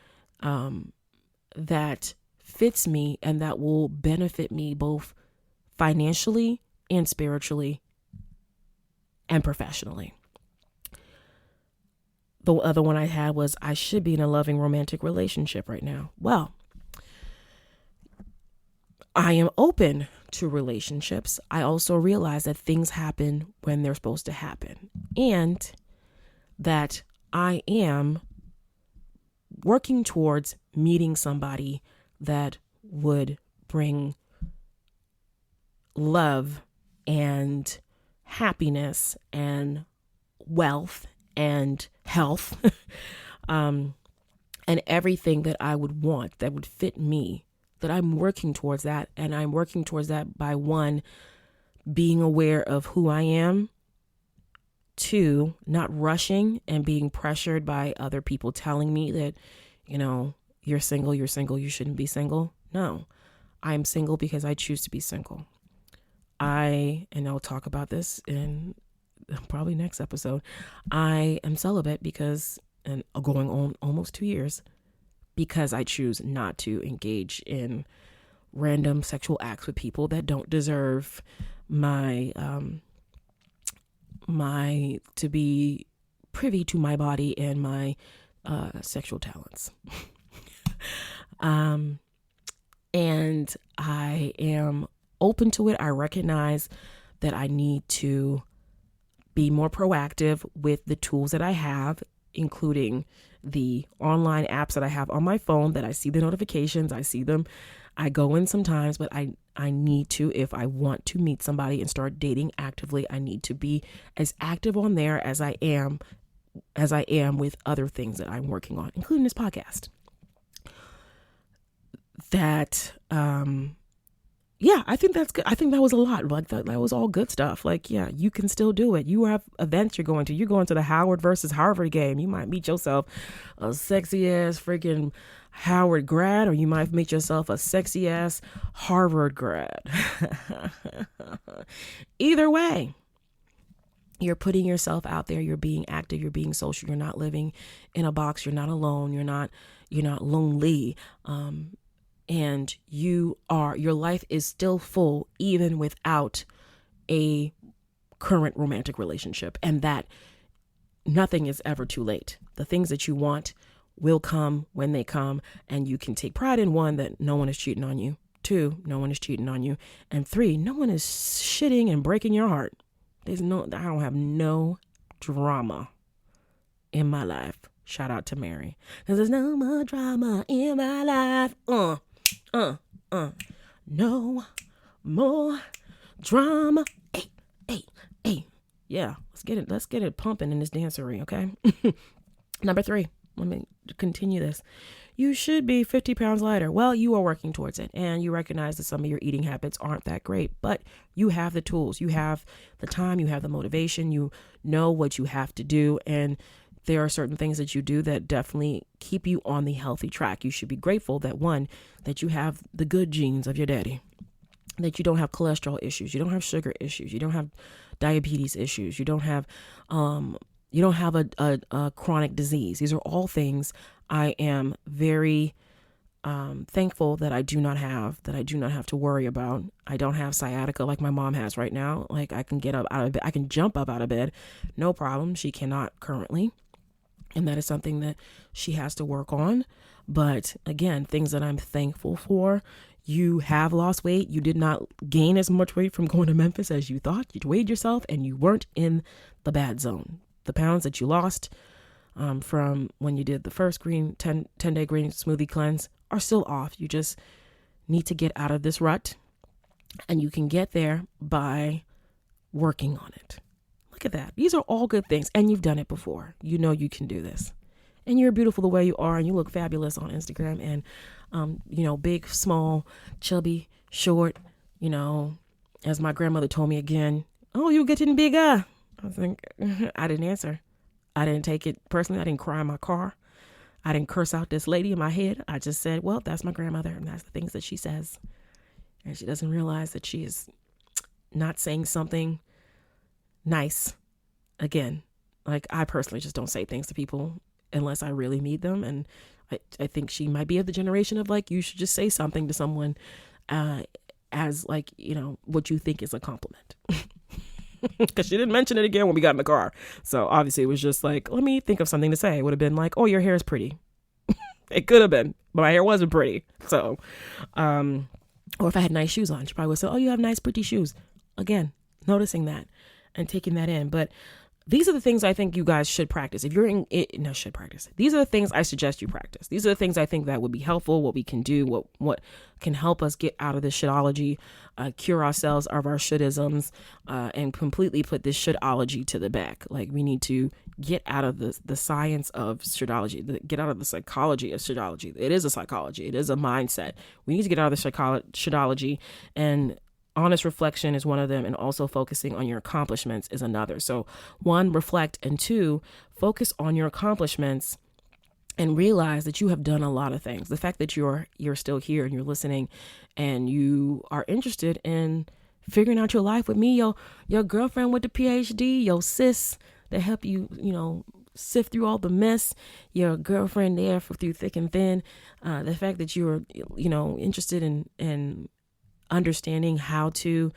that fits me and that will benefit me both financially and spiritually and professionally. The other one I had was, I should be in a loving romantic relationship right now. Well, I am open to relationships. I also realize that things happen when they're supposed to happen, and that I am working towards meeting somebody that would bring love and happiness and wealth and health and everything that I would want, that would fit me, that I'm working towards that. And I'm working towards that by, 1, being aware of who I am, 2, not rushing and being pressured by other people telling me that, you're single, you shouldn't be single. No, I'm single because I choose to be single. And I'll talk about this in probably next episode. I am celibate and going on almost 2 years, because I choose not to engage in random sexual acts with people that don't deserve my to be privy to my body and my sexual talents. And I am open to it. I recognize that I need to be more proactive with the tools that I have, including the online apps that I have on my phone, that I see the notifications, I see them, I go in sometimes, but I need to, if I want to meet somebody and start dating actively, I need to be as active on there as I am with other things that I'm working on, including this podcast. That, I think that's good. I think that was a lot. Like that was all good stuff. Like, yeah, you can still do it. You have events you're going to. You're going to the Howard versus Harvard game. You might meet yourself a sexy ass freaking Howard grad, or you might meet yourself a sexy ass Harvard grad. Either way, you're putting yourself out there. You're being active. You're being social. You're not living in a box. You're not alone. You're not lonely. And your life is still full even without a current romantic relationship, and that nothing is ever too late. The things that you want will come when they come, and you can take pride in, 1, that no one is cheating on you, 2, no one is cheating on you, and 3, no one is shitting and breaking your heart. I don't have no drama in my life. Shout out to Mary. 'Cause there's no more drama in my life. No more drama. Hey. Yeah, let's get it pumping in this dancery, okay? Number 3, let me continue this. You should be 50 pounds lighter. Well, you are working towards it, and you recognize that some of your eating habits aren't that great, but you have the tools, you have the time, you have the motivation, you know what you have to do, and there are certain things that you do that definitely keep you on the healthy track. You should be grateful that, 1, that you have the good genes of your daddy, that you don't have cholesterol issues, you don't have sugar issues, you don't have diabetes issues, you don't have a chronic disease. These are all things I am very thankful that I do not have to worry about. I don't have sciatica like my mom has right now. Like, I can get up out of bed, I can jump up out of bed, no problem. She cannot currently. And that is something that she has to work on. But again, things that I'm thankful for. You have lost weight. You did not gain as much weight from going to Memphis as you thought. You weighed yourself and you weren't in the bad zone. The pounds that you lost from when you did the first 10-day green smoothie cleanse are still off. You just need to get out of this rut, and you can get there by working on it. Look at that. These are all good things, and you've done it before. You know you can do this. and you're beautiful the way you are, and you look fabulous on Instagram, and big, small, chubby, short, as my grandmother told me again, oh, you getting bigger. I think I didn't answer. I didn't take it personally. I didn't cry in my car. I didn't curse out this lady in my head. I just said, well, that's my grandmother, and that's the things that she says. And she doesn't realize that she is not saying something nice. Again, like, I personally just don't say things to people unless I really need them. And I think she might be of the generation of, like, you should just say something to someone as, like, what you think is a compliment. Because she didn't mention it again when we got in the car. So obviously it was just like, let me think of something to say. It would have been like, oh, your hair is pretty. It could have been, but my hair wasn't pretty. So, or if I had nice shoes on, she probably would say, oh, you have nice, pretty shoes. Again, noticing that and taking that in. But these are the things I think you guys should practice. If you're in it, no, should practice. These are the things I suggest you practice. These are the things I think that would be helpful, what we can do, what can help us get out of this shitology, cure ourselves of our shouldisms, and completely put this shitology to the back. Like, we need to get out of the science of shitology, get out of the psychology of shitology. It is a psychology. It is a mindset. We need to get out of the shitology, and honest reflection is one of them, and also focusing on your accomplishments is another. So 1, reflect, and 2, focus on your accomplishments and realize that you have done a lot of things. The fact that you're still here and you're listening and you are interested in figuring out your life with me, your girlfriend with the PhD, your sis that help you, sift through all the mess, your girlfriend there through thick and thin, the fact that you're, interested in understanding how to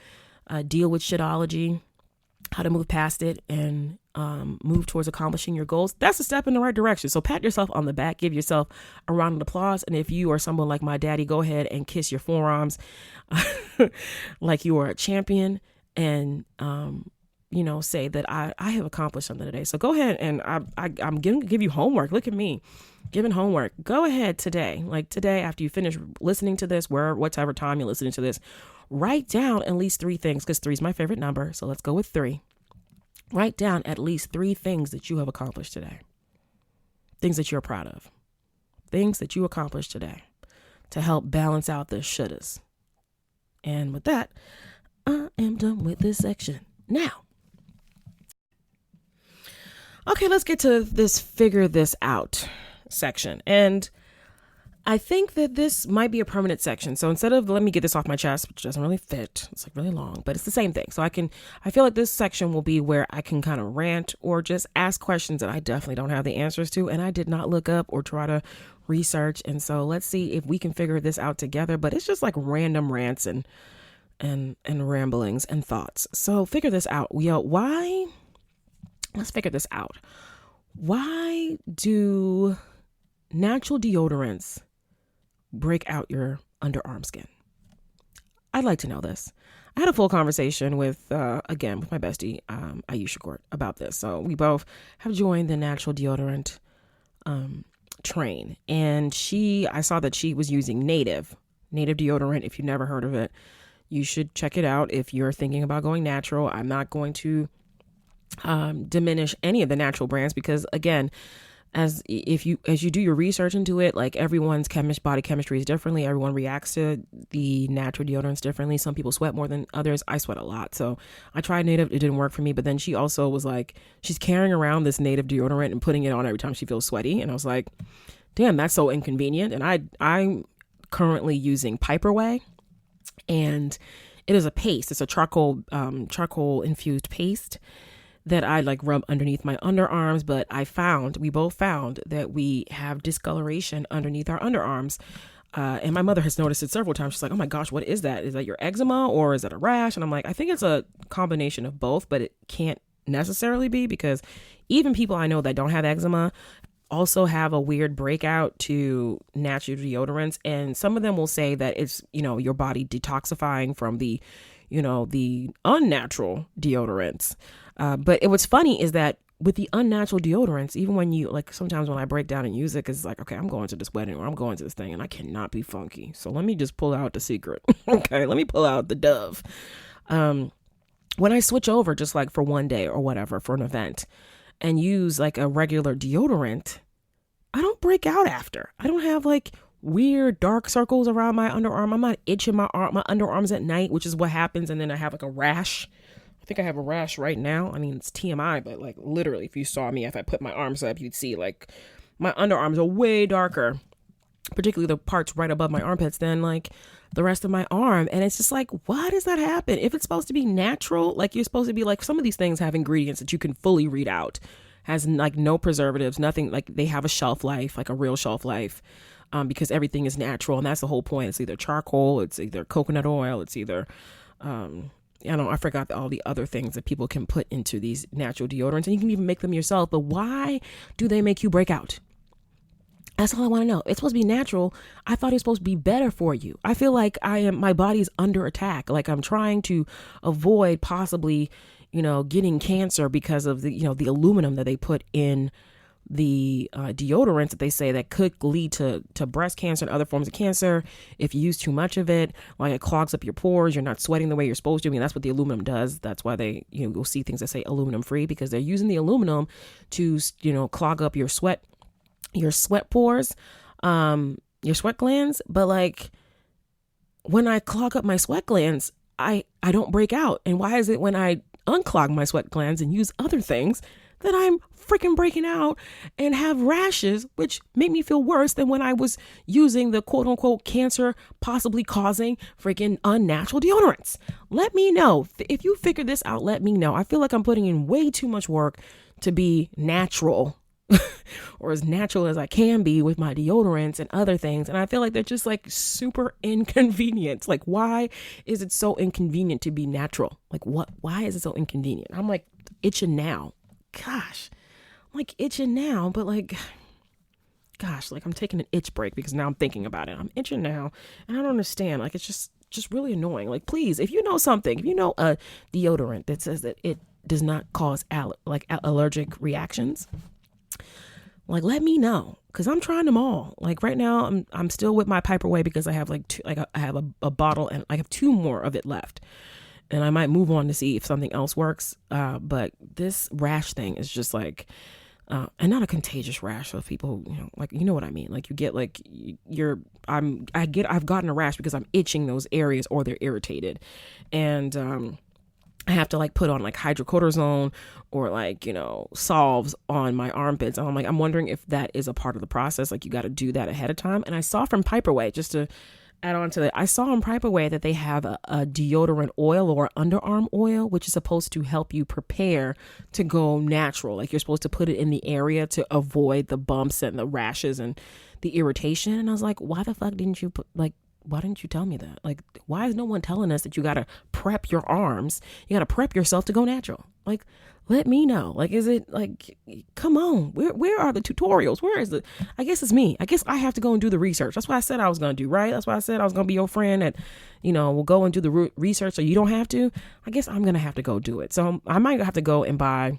deal with shitology, how to move past it, and move towards accomplishing your goals. That's a step in the right direction. So pat yourself on the back, give yourself a round of applause. And if you are someone like my daddy, go ahead and kiss your forearms like you are a champion, and say that I have accomplished something today. So go ahead, and I'm give you homework. Look at me giving homework. Go ahead today, after you finish listening to this, whatever time you're listening to this, write down at least 3 things, because 3 is my favorite number. So let's go with 3. Write down at least 3 things that you have accomplished today. Things that you're proud of. Things that you accomplished today to help balance out the shouldas. And with that, I am done with this section. Now, okay, let's get to this figure this out section. And I think that this might be a permanent section. So instead of let me get this off my chest, which doesn't really fit, it's like really long, but it's the same thing. So I feel like this section will be where I can kind of rant or just ask questions that I definitely don't have the answers to, and I did not look up or try to research. And so let's see if we can figure this out together. But it's just like random rants and ramblings and thoughts. So figure this out. Let's figure this out. Why do natural deodorants break out your underarm skin? I'd like to know this. I had a full conversation with my bestie, Aisha Court, about this. So we both have joined the natural deodorant train. And I saw that she was using native deodorant. If you've never heard of it, you should check it out if you're thinking about going natural. I'm not going to diminish any of the natural brands, because again, as you do your research into it, like everyone's body chemistry is differently. Everyone reacts to the natural deodorants differently. Some people sweat more than others. I sweat a lot. So I tried native. It didn't work for me. But then she also was like, she's carrying around this native deodorant and putting it on every time she feels sweaty. And I was like, damn, that's so inconvenient. And I'm currently using Piper Way, and it is a paste. It's a charcoal infused paste that I like rub underneath my underarms. But we both found that we have discoloration underneath our underarms. And my mother has noticed it several times. She's like, oh my gosh, what is that? Is that your eczema or is that a rash? And I'm like, I think it's a combination of both, but it can't necessarily be, because even people I know that don't have eczema also have a weird breakout to natural deodorants. And some of them will say that it's, your body detoxifying from the unnatural deodorants. But what's funny is that with the unnatural deodorants, even when sometimes when I break down and use it, because it's like, okay, I'm going to this wedding or I'm going to this thing and I cannot be funky. So let me just pull out the secret. Okay, let me pull out the Dove. When I switch over just like for one day or whatever for an event and use like a regular deodorant, I don't break out after. I don't have like weird dark circles around my underarm. I'm not itching my underarms at night, which is what happens. And then I have like a rash. I think I have a rash right now. I mean, it's TMI, but like literally, if you saw me, if I put my arms up, you'd see like my underarms are way darker, particularly the parts right above my armpits, than like the rest of my arm. And it's just like, why does that happen? If it's supposed to be natural, like you're supposed to be like, some of these things have ingredients that you can fully read out, has like no preservatives, nothing, like they have a shelf life, like a real shelf life, because everything is natural. And that's the whole point. It's either charcoal, it's either coconut oil, it's either, I forgot all the other things that people can put into these natural deodorants, and you can even make them yourself. But why do they make you break out? That's all I want to know. It's supposed to be natural. I thought it was supposed to be better for you. I feel like my body's under attack. Like I'm trying to avoid possibly, getting cancer because of the aluminum that they put in the deodorants that they say that could lead to breast cancer and other forms of cancer if you use too much of it. Like it clogs up your pores. You're not sweating the way you're supposed to. I mean, that's what the aluminum does. That's why they, you'll see things that say aluminum free, because they're using the aluminum to, clog up your sweat pores, your sweat glands. But like when I clog up my sweat glands, I don't break out. And why is it when I unclog my sweat glands and use other things that I'm freaking breaking out and have rashes, which make me feel worse than when I was using the quote unquote cancer possibly causing freaking unnatural deodorants? Let me know. If you figure this out, let me know. I feel like I'm putting in way too much work to be natural or as natural as I can be with my deodorants and other things. And I feel like they're just like super inconvenient. Like, why is it so inconvenient to be natural? Like why is it so inconvenient? I'm like itching now. Gosh, I'm like itching now, but like, gosh, like I'm taking an itch break because now I'm thinking about it. I'm itching now and I don't understand. Like, it's just really annoying. Like, please, if you know something, if you know a deodorant that says that it does not cause allergic reactions, like, let me know, because I'm trying them all. Like right now, I'm still with my Piper Way because I have like two, like I have a bottle and I have 2 more of it left, and I might move on to see if something else works. But this rash thing is just like, and not a contagious rash of people, like, you know what I mean? Like you get like I've gotten a rash because I'm itching those areas or they're irritated, and I have to like put on like hydrocortisone or like, salves on my armpits. And I'm wondering if that is a part of the process. Like you got to do that ahead of time. And I saw from Piper Way, just to add on to that, I saw on Piper Way that they have a deodorant oil or underarm oil, which is supposed to help you prepare to go natural. Like you're supposed to put it in the area to avoid the bumps and the rashes and the irritation. And I was like, why the fuck didn't you why didn't you tell me that? Like, why is no one telling us that you got to prep your arms? You got to prep yourself to go natural. Like, let me know. Like, is it like, come on, where are the tutorials? Where is I guess it's me. I guess I have to go and do the research. That's what I said I was going to do, right? That's why I said I was going to be your friend that, will go and do the research so you don't have to. I guess I'm going to have to go do it. So I might have to go and buy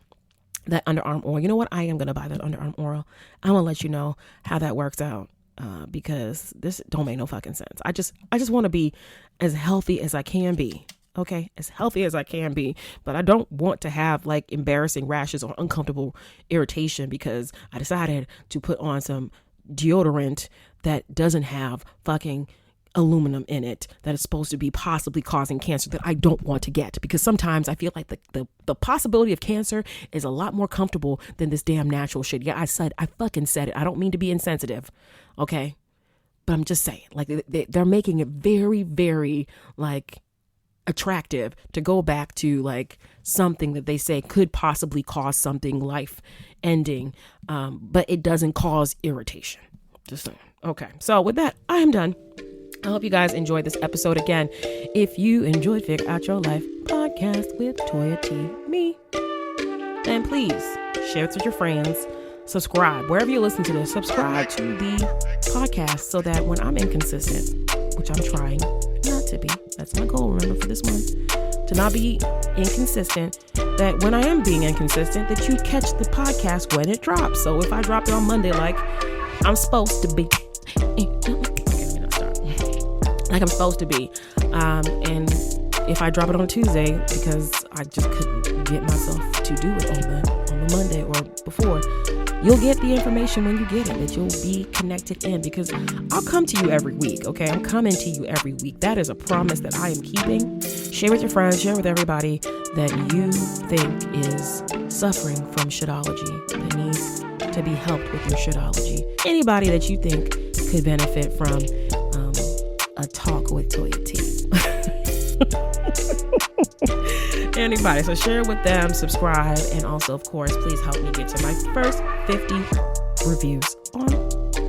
that underarm oil. You know what? I am going to buy that underarm oil. I'm going to let you know how that works out. Because this don't make no fucking sense. I just want to be as healthy as I can be. Okay. As healthy as I can be, but I don't want to have like embarrassing rashes or uncomfortable irritation because I decided to put on some deodorant that doesn't have fucking aluminum in it, that is supposed to be possibly causing cancer that I don't want to get, because sometimes I feel like the possibility of cancer is a lot more comfortable than this damn natural shit. Yeah, I fucking said it. I don't mean to be insensitive. Okay. But I'm just saying, like, they're making it very, very like attractive to go back to like something that they say could possibly cause something life ending. But it doesn't cause irritation. Just saying. Okay. So with that, I am done. I hope you guys enjoyed this episode. Again, if you enjoyed Figure Out Your Life podcast with Toya T. Me, then please share it with your friends. Subscribe wherever you listen to this. Subscribe to the podcast so that when I'm inconsistent, which I'm trying not to be, that's my goal, remember, for this month, to not be inconsistent, that when I am being inconsistent, that you catch the podcast when it drops. So if I drop it on Monday like I'm supposed to be, like I'm supposed to be, and if I drop it on Tuesday because I just couldn't get myself to do it on the Monday or before, you'll get the information when you get it, that you'll be connected in, because I'll come to you every week, okay? I'm coming to you every week. That is a promise that I am keeping. Share with your friends, share with everybody that you think is suffering from Shouldology, that needs to be helped with your Shouldology. Anybody that you think could benefit from a talk with Toya T. Anybody. So share with them, subscribe, and also, of course, please help me get to my first 50 reviews on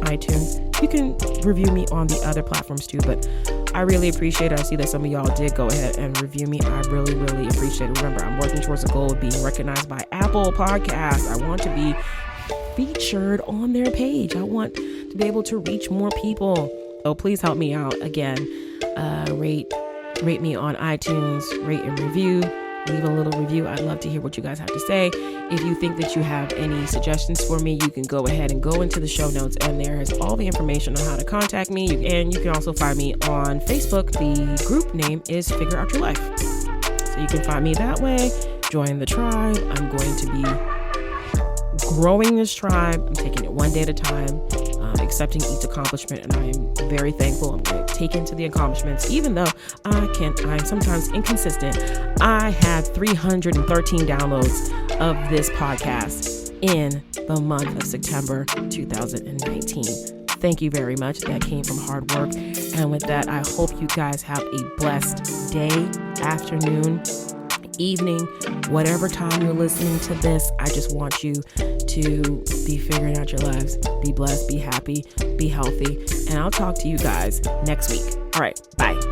iTunes. You can review me on the other platforms too, but I really appreciate it. I see that some of y'all did go ahead and review me. I really, really appreciate it. Remember, I'm working towards the goal of being recognized by Apple Podcasts. I want to be featured on their page. I want to be able to reach more people. So please help me out. Again, rate me on iTunes, rate and review. Leave a little review. I'd love to hear what you guys have to say. If you think that you have any suggestions for me, you can go ahead and go into the show notes, and there is all the information on how to contact me. And you can also find me on Facebook. The group name is Figure Out Your Life. So you can find me that way. Join the tribe. I'm going to be growing this tribe. I'm taking it one day at a time, accepting each accomplishment, and I am very thankful. I'm going to take into the accomplishments, even though I'm sometimes inconsistent. I had 313 downloads of this podcast in the month of September 2019. Thank you very much. That came from hard work. And with that, I hope you guys have a blessed day, afternoon, evening, whatever time you're listening to this. I just want you to be figuring out your lives. Be blessed, be happy, be healthy. And I'll talk to you guys next week. All right, bye.